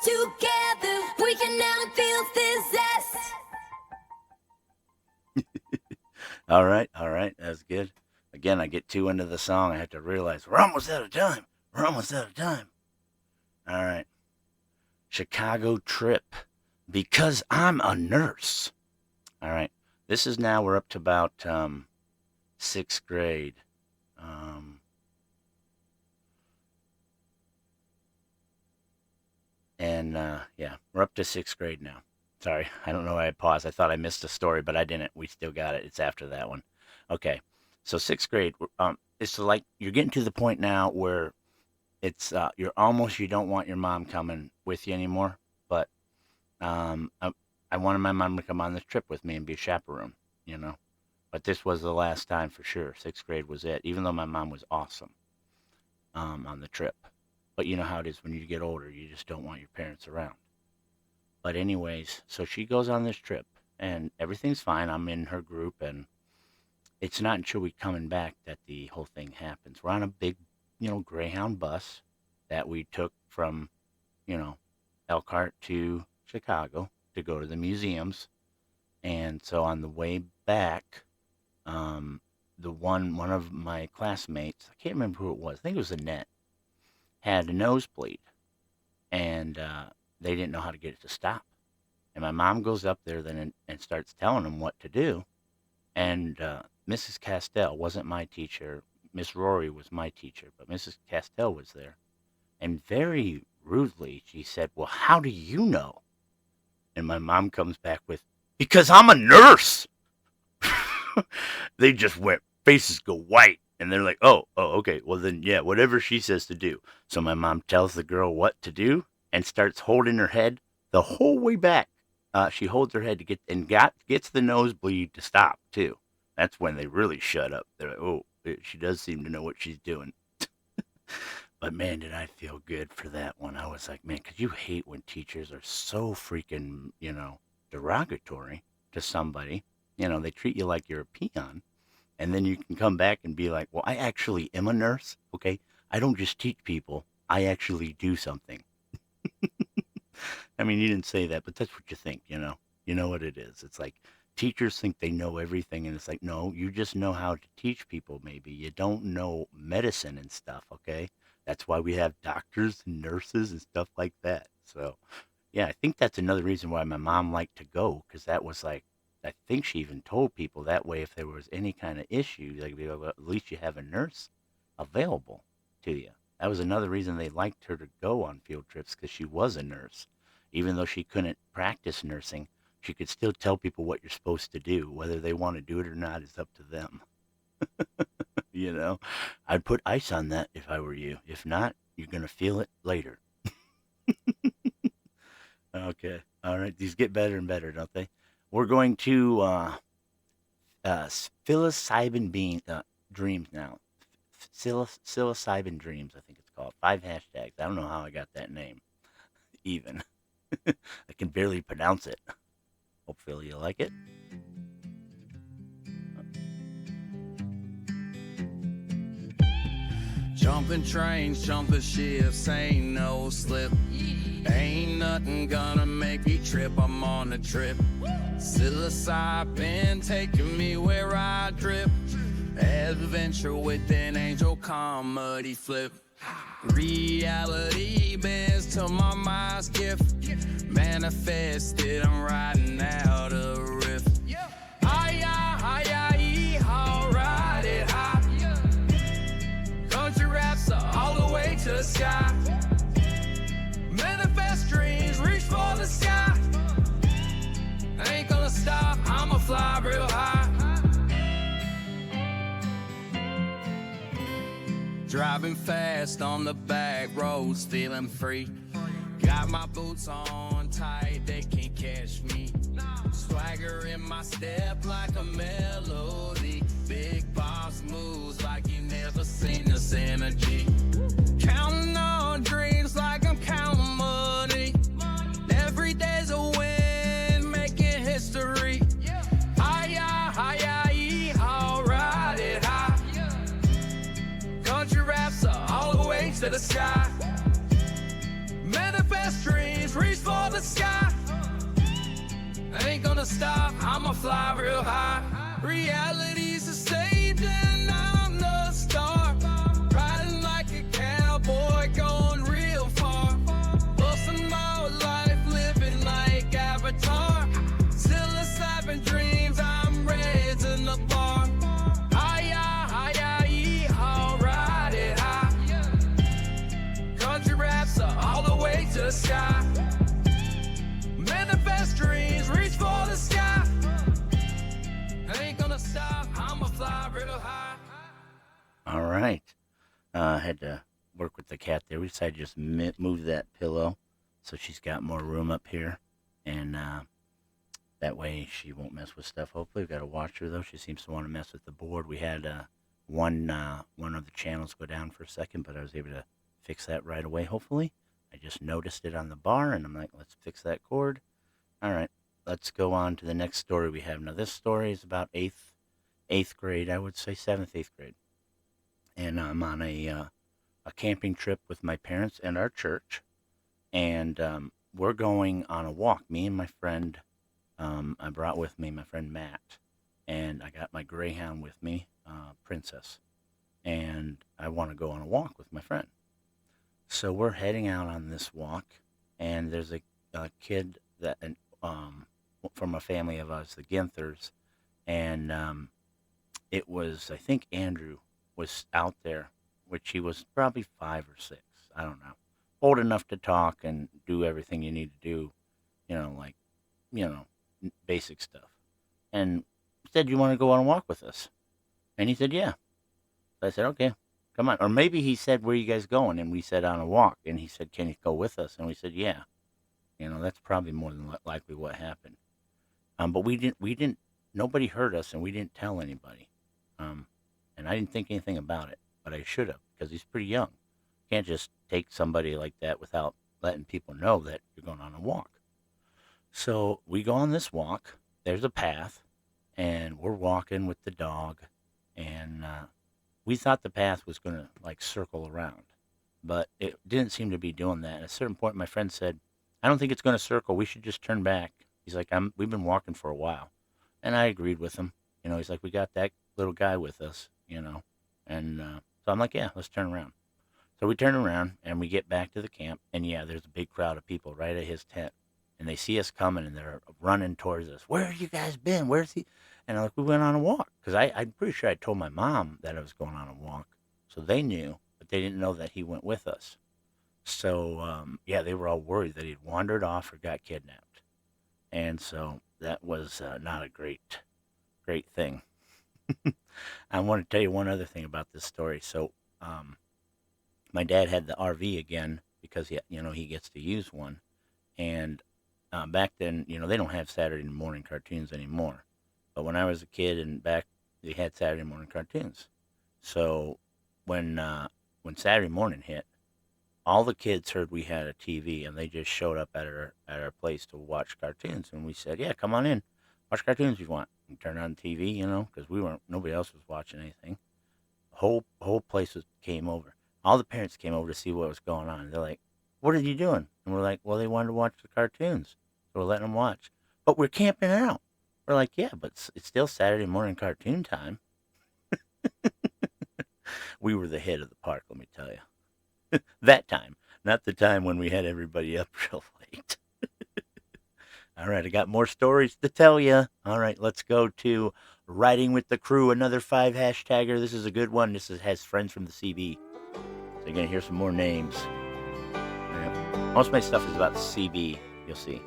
Together, we can now feel this zest. All right, that's good. Again, I get too into the song. I have to realize we're almost out of time. All right. Chicago trip. Because I'm a nurse. All right. This is now, we're up to about 6th grade. Yeah, we're up to 6th grade now. Sorry, I don't know why I paused. I thought I missed a story, but I didn't. We still got it. It's after that one. Okay, so 6th grade. It's like you're getting to the point now where it's you don't want your mom coming with you anymore. But I wanted my mom to come on this trip with me and be a chaperone, you know. But this was the last time for sure. 6th grade was it. Even though my mom was awesome on the trip. But you know how it is when you get older. You just don't want your parents around. But anyways, so she goes on this trip. And everything's fine. I'm in her group. And it's not until we coming back that the whole thing happens. We're on a big, Greyhound bus that we took from, Elkhart to Chicago to go to the museums. And so on the way back, one of my classmates, I can't remember who it was, I think it was Annette, had a nosebleed, and they didn't know how to get it to stop. And my mom goes up there then and starts telling them what to do. And Mrs. Castell wasn't my teacher. Miss Rory was my teacher, but Mrs. Castell was there. And very rudely, she said, "Well, how do you know?" And my mom comes back with, "Because I'm a nurse." They just went, faces go white. And they're like, oh, okay. Well, then, yeah, whatever she says to do. So my mom tells the girl what to do and starts holding her head the whole way back. She holds her head to gets the nosebleed to stop, too. That's when they really shut up. They're like, oh, she does seem to know what she's doing. But, man, did I feel good for that one. I was like, man, because you hate when teachers are so freaking, derogatory to somebody. They treat you like you're a peon. And then you can come back and be like, well, I actually am a nurse, okay? I don't just teach people. I actually do something. I mean, you didn't say that, but that's what you think, You know what it is. It's like teachers think they know everything, and it's like, no, you just know how to teach people maybe. You don't know medicine and stuff, okay? That's why we have doctors and nurses and stuff like that. So, yeah, I think that's another reason why my mom liked to go, because that was like, I think she even told people that way if there was any kind of issue, like, well, at least you have a nurse available to you. That was another reason they liked her to go on field trips, because she was a nurse. Even though she couldn't practice nursing, she could still tell people what you're supposed to do. Whether they want to do it or not is up to them. I'd put ice on that if I were you. If not, you're going to feel it later. Okay. All right. These get better and better, don't they? We're going to psilocybin dreams now. Psilocybin dreams, I think it's called. 5 hashtags. I don't know how I got that name, even. I can barely pronounce it. Hopefully you like it. Jumping trains, jumping ships, ain't no slip. Ain't nothing gonna make me trip, I'm on a trip. Psilocybin taking me where I drip. Adventure with an angel comedy flip. Reality bends to my mind's gift. Manifested, I'm riding out a riff. I'll ride it high. Country raps are all the way to the sky. Manifest dreams, reach for the sky. I ain't gonna stop, I'ma fly real high. Driving fast on the back roads, feeling free. Got my boots on tight, they can't catch me. Swagger in my step like a melody. Big boss moves like you never seen this energy. Counting on dreams like I'm counting money. Every day's a win, making history. I'll ride it high. Country raps are all the way to the sky. Manifest dreams, the sky. I ain't gonna stop, I'ma fly real high. Reality's the stage and I'm the star. Riding like a cowboy, going real far. Busting my life, living like Avatar. Still a slapping dreams, I'm raising the bar. Hi-ya, ride it high. Country raps are all the way to the sky. Manifest dreams, reach for the sky. I ain't gonna stop, I'ma fly real high. All right. Had to work with the cat there. We decided to just move that pillow so she's got more room up here. And that way she won't mess with stuff. Hopefully, we've got to watch her, though. She seems to want to mess with the board. We had one of the channels go down for a second, but I was able to fix that right away, hopefully. I just noticed it on the bar, and I'm like, let's fix that cord. All right, let's go on to the next story we have. Now, this story is about eighth grade, I would say 7th, 8th grade. And I'm on a camping trip with my parents and our church. And we're going on a walk. Me and my friend, I brought with me my friend Matt. And I got my greyhound with me, Princess. And I want to go on a walk with my friend. So we're heading out on this walk. And there's a kid that from a family of us, the Ginthers. And it was, I think Andrew was out there, which he was probably 5 or 6. I don't know. Old enough to talk and do everything you need to do, basic stuff. And said, you want to go on a walk with us? And he said, yeah. So I said, okay, come on. Or maybe he said, where are you guys going? And we said, on a walk. And he said, can you go with us? And we said, yeah. That's probably more than likely what happened. But we didn't, nobody heard us and we didn't tell anybody. And I didn't think anything about it, but I should have, because he's pretty young. Can't just take somebody like that without letting people know that you're going on a walk. So we go on this walk. There's a path, and we're walking with the dog, and we thought the path was going to circle around, but it didn't seem to be doing that. At a certain point, my friend said, I don't think it's going to circle. We should just turn back. He's like, we've been walking for a while. And I agreed with him. He's like, we got that little guy with us, And so I'm like, yeah, let's turn around. So we turn around, and we get back to the camp. And, yeah, there's a big crowd of people right at his tent. And they see us coming, and they're running towards us. Where have you guys been? Where's he? And I'm like, we went on a walk. Because I'm pretty sure I told my mom that I was going on a walk. So they knew, but they didn't know that he went with us. So, yeah, they were all worried that he'd wandered off or got kidnapped. And so that was not a great thing. I want to tell you one other thing about this story. So, my dad had the RV again because he gets to use one. And back then, they don't have Saturday morning cartoons anymore. But when I was a kid and back, they had Saturday morning cartoons. So when Saturday morning hit, all the kids heard we had a TV, and they just showed up at our place to watch cartoons. And we said, yeah, come on in. Watch cartoons if you want. And turn on TV, because nobody else was watching anything. The whole place came over. All the parents came over to see what was going on. They're like, what are you doing? And we're like, well, they wanted to watch the cartoons. So we're letting them watch. But we're camping out. We're like, yeah, but it's still Saturday morning cartoon time. We were the hit of the park, let me tell you. That time, not the time when we had everybody up real late. All right, I got more stories to tell you. All right, let's go to Riding with the Crew, another 5 hashtagger. This is a good one. Has friends from the CB. So you're going to hear some more names. Yeah. Most of my stuff is about the CB, you'll see.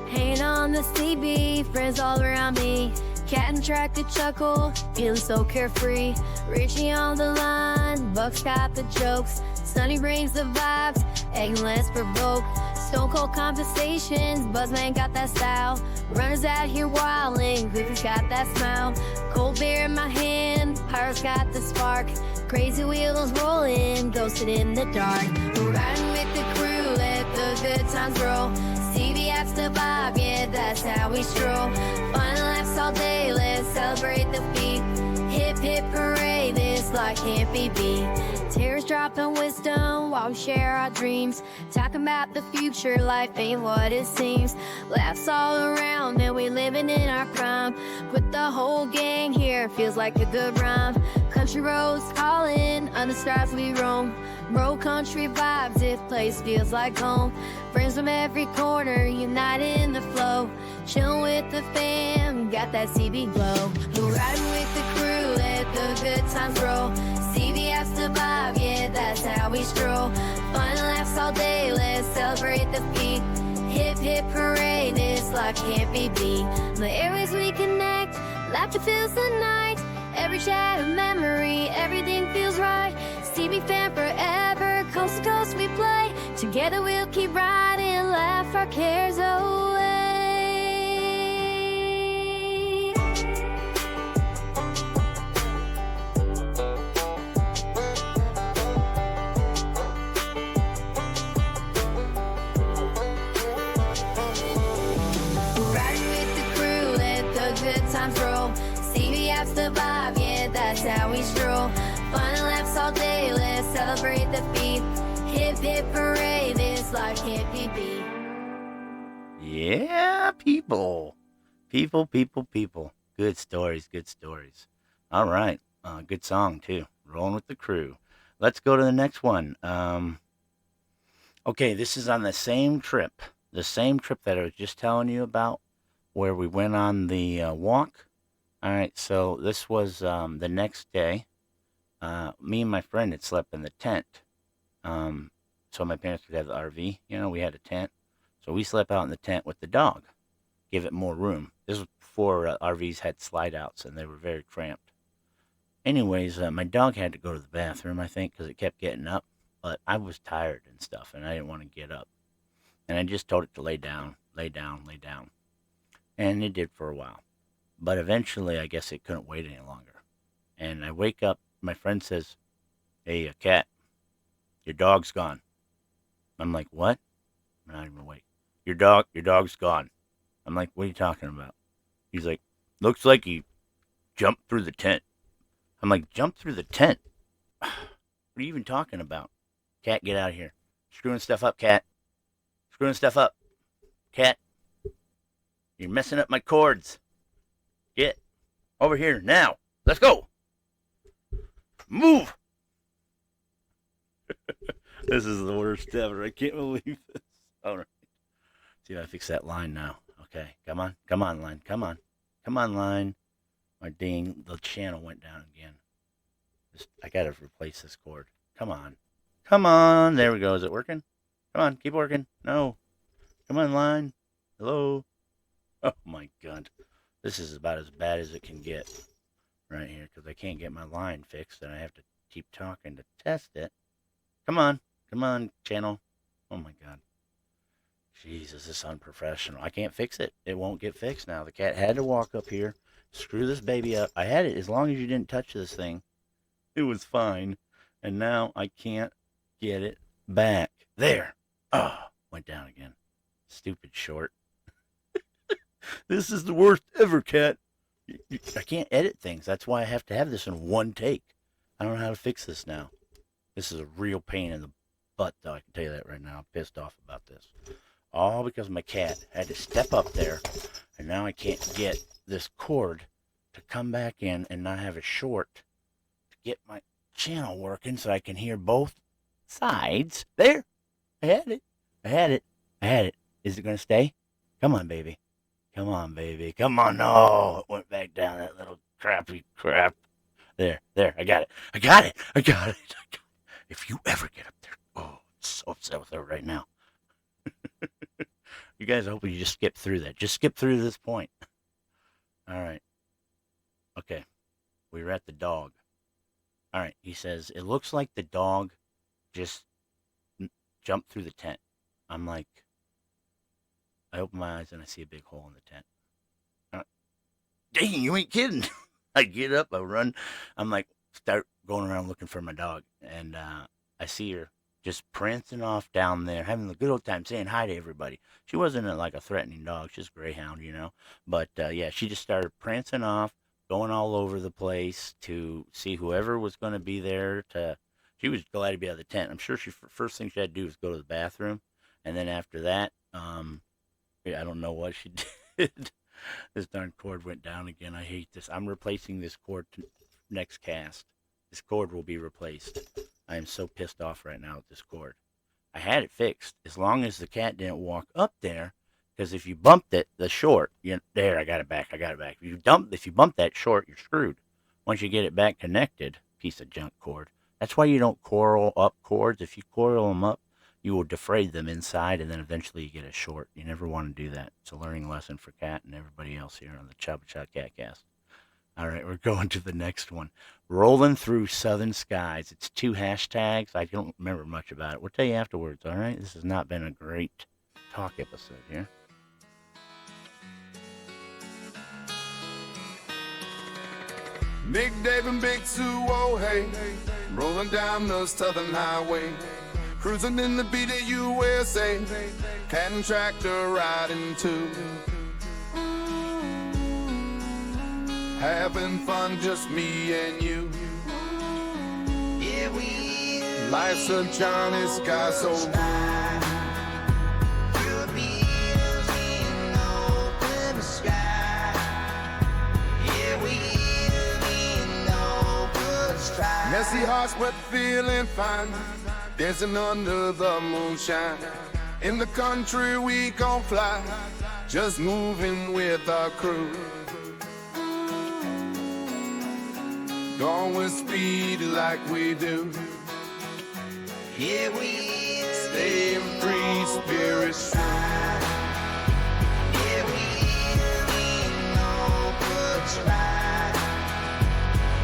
Hanging on the CB, friends all around me. Cat and tractor chuckle, feeling so carefree. Richie on the line, Buck's got the jokes. Sunny brings the vibes, egg less provoke. Stone cold conversations, Buzzman got that style. Runners out here wilding, Goofy's got that smile. Cold beer in my hand, Pirate's got the spark. Crazy wheels rolling, ghosted in the dark. We're riding with the crew, let the good times roll. CB apps the vibe, yeah, that's how we stroll. Fun laughs all day, let's celebrate the feat. Hip hip hooray, this life can't be beat. Terrorist dropping wisdom while we share our dreams. Talking about the future, life ain't what it seems. Laughs all around and we living in our prime. With the whole gang here, feels like a good rhyme. Country roads calling, under stars we roam. Road country vibes, this place feels like home. Friends from every corner, united in the flow. Chillin' with the fam, got that CB glow. We're riding with the crew, let the good times roll. CB the vibe, yeah, that's how we stroll. Fun laughs all day, let's celebrate the beat. Hip hip parade, this life can't be beat. The airways we connect, laughter fills the night. Every chat a memory, everything feels right. CB fan forever, coast to coast we play. Together we'll keep riding, laugh our cares away. Riding with the crew, let the good times roll. CB apps the vibe, yeah, that's how we stroll. Fun and laughs all day, let's celebrate the beat. Hip hip parade, this life can't be beat. Yeah, people. People. Good stories, good stories. All right. Good song, too. Rolling with the crew. Let's go to the next one. Okay, this is on the same trip. The same trip that I was just telling you about, where we went on the walk. All right, so this was the next day. Me and my friend had slept in the tent. So my parents would have the RV. You know, we had a tent. So we slept out in the tent with the dog. Give it more room. This was before RVs had slide outs and they were very cramped. Anyways, my dog had to go to the bathroom, I think, because it kept getting up. But I was tired and stuff, and I didn't want to get up. And I just told it to lay down. And it did for a while. But eventually, I guess it couldn't wait any longer. And I wake up. My friend says, "Hey, cat, your dog's gone." I'm like, "What?" I'm not even awake. Your dog's gone. I'm like, "What are you talking about?" He's like, "Looks like he jumped through the tent." I'm like, "Jumped through the tent? What are you even talking about? Cat, get out of here. Screwing stuff up, cat. Screwing stuff up. Cat, you're messing up my cords. Get over here now. Let's go. Move." This is the worst ever. I can't believe this. All right. See if I fix that line now. Okay. Come on, line. Come on, line. The channel went down again. I gotta replace this cord. Come on. There we go. Is it working? Come on, keep working. No. Come on, line. Hello. Oh my God. This is about as bad as it can get right here because I can't get my line fixed and I have to keep talking to test it. Come on, channel. Oh my God. Jesus, this is unprofessional. I can't fix it. It won't get fixed now. The cat had to walk up here, screw this baby up. I had it as long as you didn't touch this thing. It was fine. And now I can't get it back. There. Oh, went down again. Stupid short. This is the worst ever, cat. I can't edit things. That's why I have to have this in one take. I don't know how to fix this now. This is a real pain in the butt, though. I can tell you that right now. I'm pissed off about this. All because my cat had to step up there, and now I can't get this cord to come back in and not have a short to get my channel working so I can hear both sides. There. I had it. Is it going to stay? Come on, baby. Come on. No, it went back down that little crappy crap. There. I got it. If you ever get up there, oh, I'm so upset with her right now. You guys, I hope you just skip through that. Just skip through this point. All right. Okay. We were at the dog. All right. He says, it looks like the dog just jumped through the tent. I'm like, I open my eyes and I see a big hole in the tent. Dang, you ain't kidding. I get up, I run. I'm like, start going around looking for my dog. And I see her just prancing off down there, having a good old time, saying hi to everybody. She wasn't like a threatening dog. She's a greyhound, you know. But, yeah, she just started prancing off, going all over the place to see whoever was going to be there to She was glad to be out of the tent. I'm sure first thing she had to do was go to the bathroom, and then after that, yeah, I don't know what she did. This darn cord went down again. I hate this. I'm replacing this cord next cast. This cord will be replaced. I am so pissed off right now with this cord. I had it fixed as long as the cat didn't walk up there. Because if you bumped it, the short, there, I got it back. If you bump that short, you're screwed. Once you get it back connected, piece of junk cord. That's why you don't coil up cords. If you coil them up, you will defray them inside, and then eventually you get a short. You never want to do that. It's a learning lesson for Cat and everybody else here on the Chubba Chub Catcast. All right, we're going to the next one. Rolling Through Southern Skies. It's 2 hashtags. I don't remember much about it. We'll tell you afterwards, all right? This has not been a great talk episode here. Big Dave and Big Sue, oh hey, rolling down the southern highway, cruising in the beat of USA, cat and tractor riding too. Having fun, just me and you. Yeah, life's a Johnny Sky so blue. Messy hearts but feeling fine, dancing under the moonshine. In the country we gon' fly, just moving with our crew. Going with speed like we do. Here we staying free, spirits true. Here we know good try.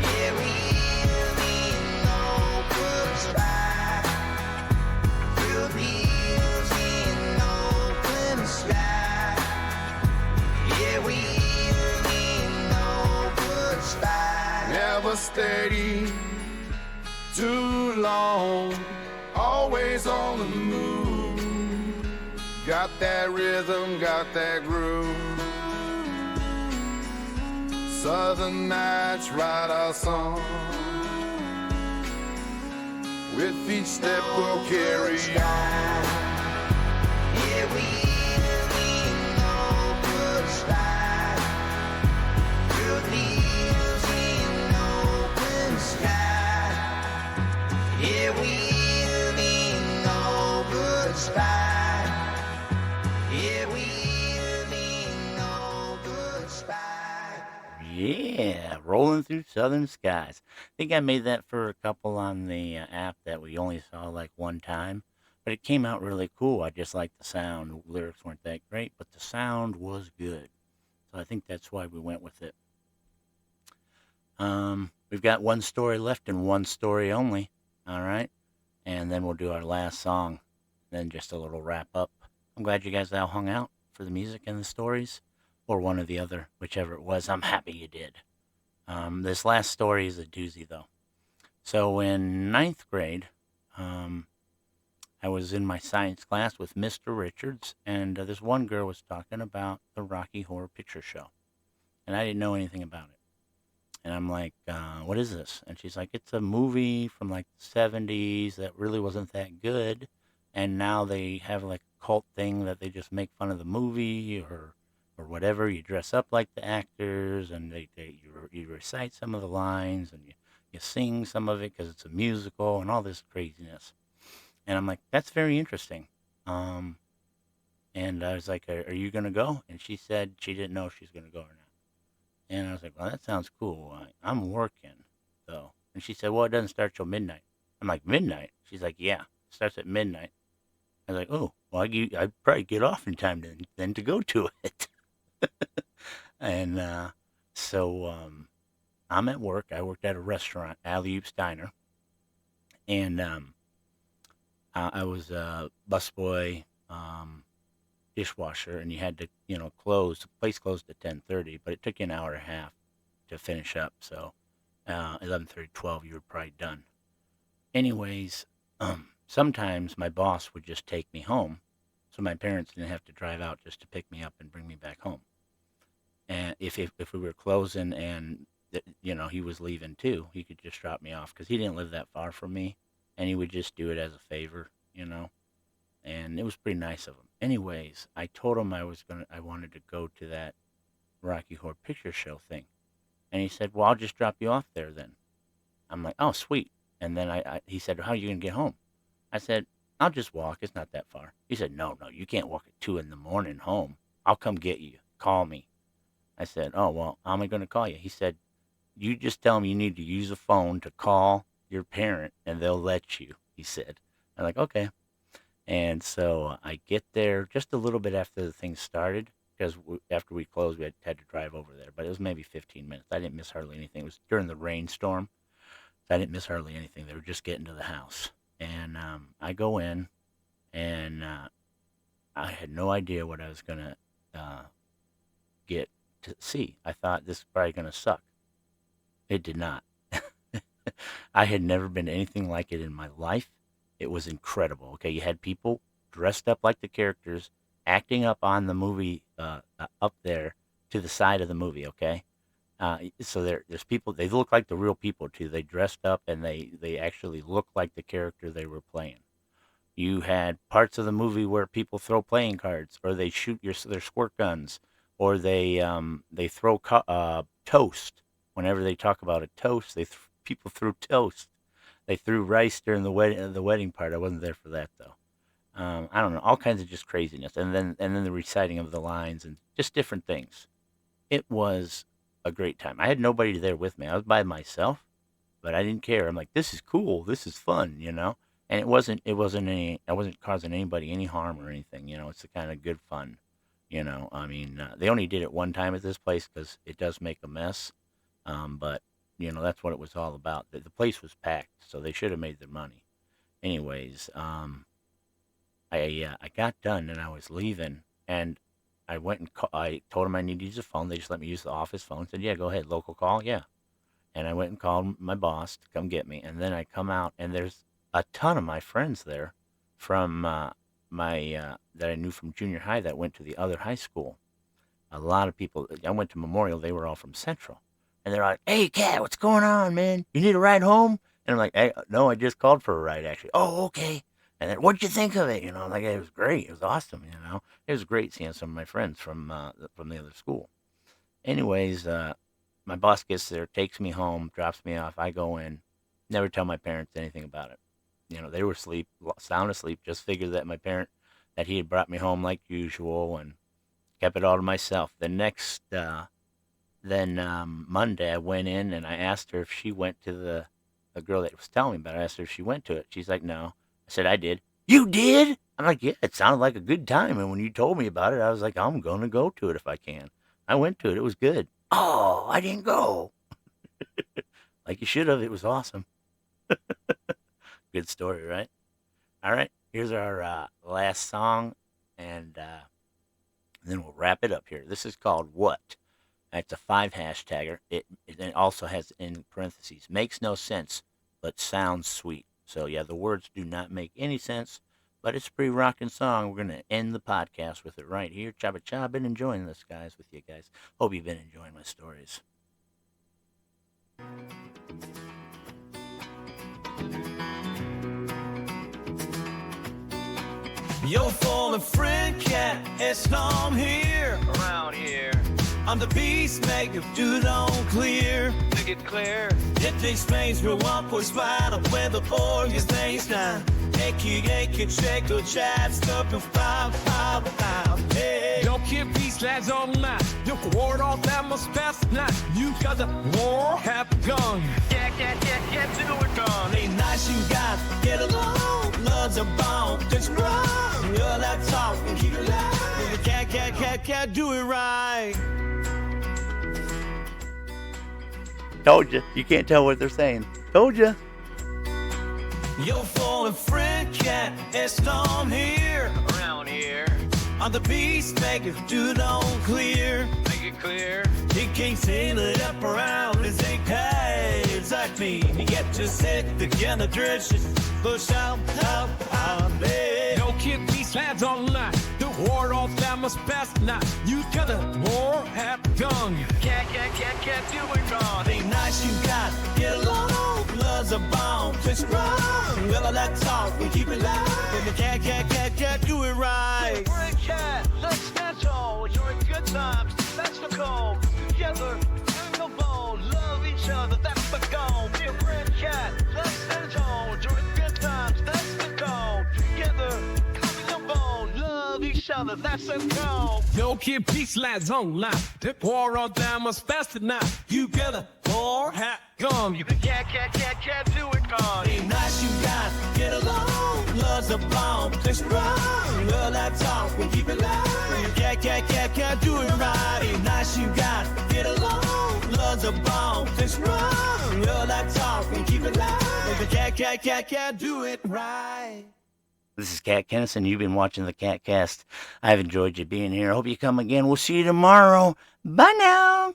Here we know good try. We'll be in open sky. Here we know good try. Never steady too long, always on the move. Got that rhythm, got that groove. Southern nights write our song. With each step we'll carry on. Here we know good stride. Good leaves in open sky. Here we know good stride. Here we know good stride. Yeah, Rolling Through Southern Skies. I think I made that for a couple on the app that we only saw like one time, but it came out really cool. I just liked the sound. The lyrics weren't that great, but the sound was good. So I think that's why we went with it. We've got one story left and one story only. All right. And then we'll do our last song. Then just a little wrap up. I'm glad you guys all hung out for the music and the stories, or one or the other, whichever it was. I'm happy you did. This last story is a doozy, though. So in 9th grade, I was in my science class with Mr. Richards, and this one girl was talking about the Rocky Horror Picture Show. And I didn't know anything about it. And I'm like, what is this? And she's like, it's a movie from like the 70s that really wasn't that good. And now they have like a cult thing that they just make fun of the movie or whatever. You dress up like the actors, and you recite some of the lines, and you sing some of it because it's a musical and all this craziness. And I'm like, that's very interesting. And I was like, are you going to go? And she said she didn't know if she's going to go or not. And I was like, well, that sounds cool. I'm working, though. And she said, well, it doesn't start till midnight. I'm like, midnight? She's like, yeah, it starts at midnight. I was like, oh, well, I'd probably get off in time then to go to it. And so I'm at work. I worked at a restaurant, Alley-Oop's Diner. And I was a busboy, dishwasher, and you had to, close. The place closed at 10:30, but it took you an hour and a half to finish up. So 11:30, 12, you were probably done. Anyways, sometimes my boss would just take me home, so my parents didn't have to drive out just to pick me up and bring me back home. And if we were closing and he was leaving too, he could just drop me off because he didn't live that far from me. and he would just do it as a favor, and it was pretty nice of him. Anyways, I told him I wanted to go to that Rocky Horror Picture Show thing, and he said, "Well, I'll just drop you off there then." I'm like, "Oh, sweet." And then he said, "How are you gonna get home?" I said, "I'll just walk. It's not that far." He said, No, you can't walk at 2 a.m. home. I'll come get you. Call me." I said, "Oh, well, how am I going to call you?" He said, "You just tell them you need to use a phone to call your parent, and they'll let you," he said. I'm like, "Okay." And so I get there just a little bit after the thing started, because after we closed, we had to drive over there. But it was maybe 15 minutes. I didn't miss hardly anything. It was during the rainstorm. So I didn't miss hardly anything. They were just getting to the house. And I go in, and I had no idea what I was going to get to see. I thought this is probably going to suck. It did not. I had never been anything like it in my life. It was incredible. Okay, you had people dressed up like the characters, acting up on the movie, up there to the side of the movie. Okay, so there's people. They look like the real people too. They dressed up and they actually look like the character they were playing. You had parts of the movie where people throw playing cards, or they shoot their squirt guns, or they throw toast. Whenever they talk about a toast, people threw toast. They threw rice during the wedding part. I wasn't there for that though. I don't know, all kinds of just craziness, and then the reciting of the lines and just different things. It was a great time. I had nobody there with me. I was by myself, but I didn't care. I'm like, this is cool. This is fun. And I wasn't causing anybody any harm or anything. It's the kind of good fun. I mean, they only did it one time at this place because it does make a mess. But that's what it was all about. The place was packed, so they should have made their money. Anyways, I got done and I was leaving, and I went and I told them I needed to use the phone. They just let me use the office phone. Said, "Yeah, go ahead, local call, yeah." And I went and called my boss to come get me, and then I come out, and there's a ton of my friends there from my that I knew from junior high that went to the other high school. A lot of people. I went to Memorial. They were all from Central, and they're like, "Hey, Cat, what's going on, man? You need a ride home?" And I'm like, "Hey, no, I just called for a ride, actually." "Oh, okay." And then, "What'd you think of it?" I'm like, "It was great. It was awesome." It was great seeing some of my friends from the other school. Anyways, my boss gets there, takes me home, drops me off. I go in, never tell my parents anything about it. They were asleep, sound asleep. Just figured that he had brought me home like usual, and kept it all to myself. Then Monday, I went in and I asked her if she went to the girl that was telling me about it. I asked her if she went to it. She's like, "No." I said, "I did." "You did?" I'm like, "Yeah, it sounded like a good time. And when you told me about it, I was like, I'm going to go to it if I can." I went to it. It was good. "Oh, I didn't go." Like you should have. It was awesome. Good story, right? All right. Here's our last song, and then we'll wrap it up here. This is called What? It's a 5 hashtagger. It also has in parentheses, makes no sense, but sounds sweet. So, yeah, the words do not make any sense, but it's a pretty rocking song. We're going to end the podcast with it right here. Chaba Chaba. Been enjoying this, guys, with you guys. Hope you've been enjoying my stories. Your former friend Cat is storm here. Around here. I'm the peacemaker, do it on clear. Make it clear. If these things will want push right up when the boy is things down. Eke, check the chat, stuff and pow. Hey. Don't keep these lads all night. You can ward off that must pass night. You got the war, have gun. Yeah, do it done. Ain't nice you guys get along. Love's a bone, that's wrong. You're not talking, keep it alive. You can't do it right. Told you. You can't tell what they're saying. Told you. Your fallen friend Cat is storm here. Around here. I'm the peacemaker, do it on clear. Make it clear. He can't sail it up around his it's like me. You get to sit together, dress push out, there. Don't keep these lads all night. You Ward off that must best not. You gotta more have gone. You can't do it wrong. Ain't nice you got, get along. Love's a bomb, twist wrong. Well, let's talk, we keep it live. And you can't do it right. We're a cat, let's stand tall. During good times, that's the goal. Together, in the bone, love each other, that's the goal. Be a friend cat, let's stand tall. During good times, that's the goal. Together, love each other, that's a goal. Yo, kid, peace lands online. Dip war on down us faster now. You better pour hat gum. You can't do it gone. Ain't nice you got, get along. Love's a bomb, twist wrong. Well, that talk, we keep it live. You can't do it right. Ain't nice you got, get along. Love's a bomb, twist wrong. Well, that talk, we keep it live. You can't do it right. This is Cat Kennison. You've been watching the Catcast. I've enjoyed you being here. I hope you come again. We'll see you tomorrow. Bye now.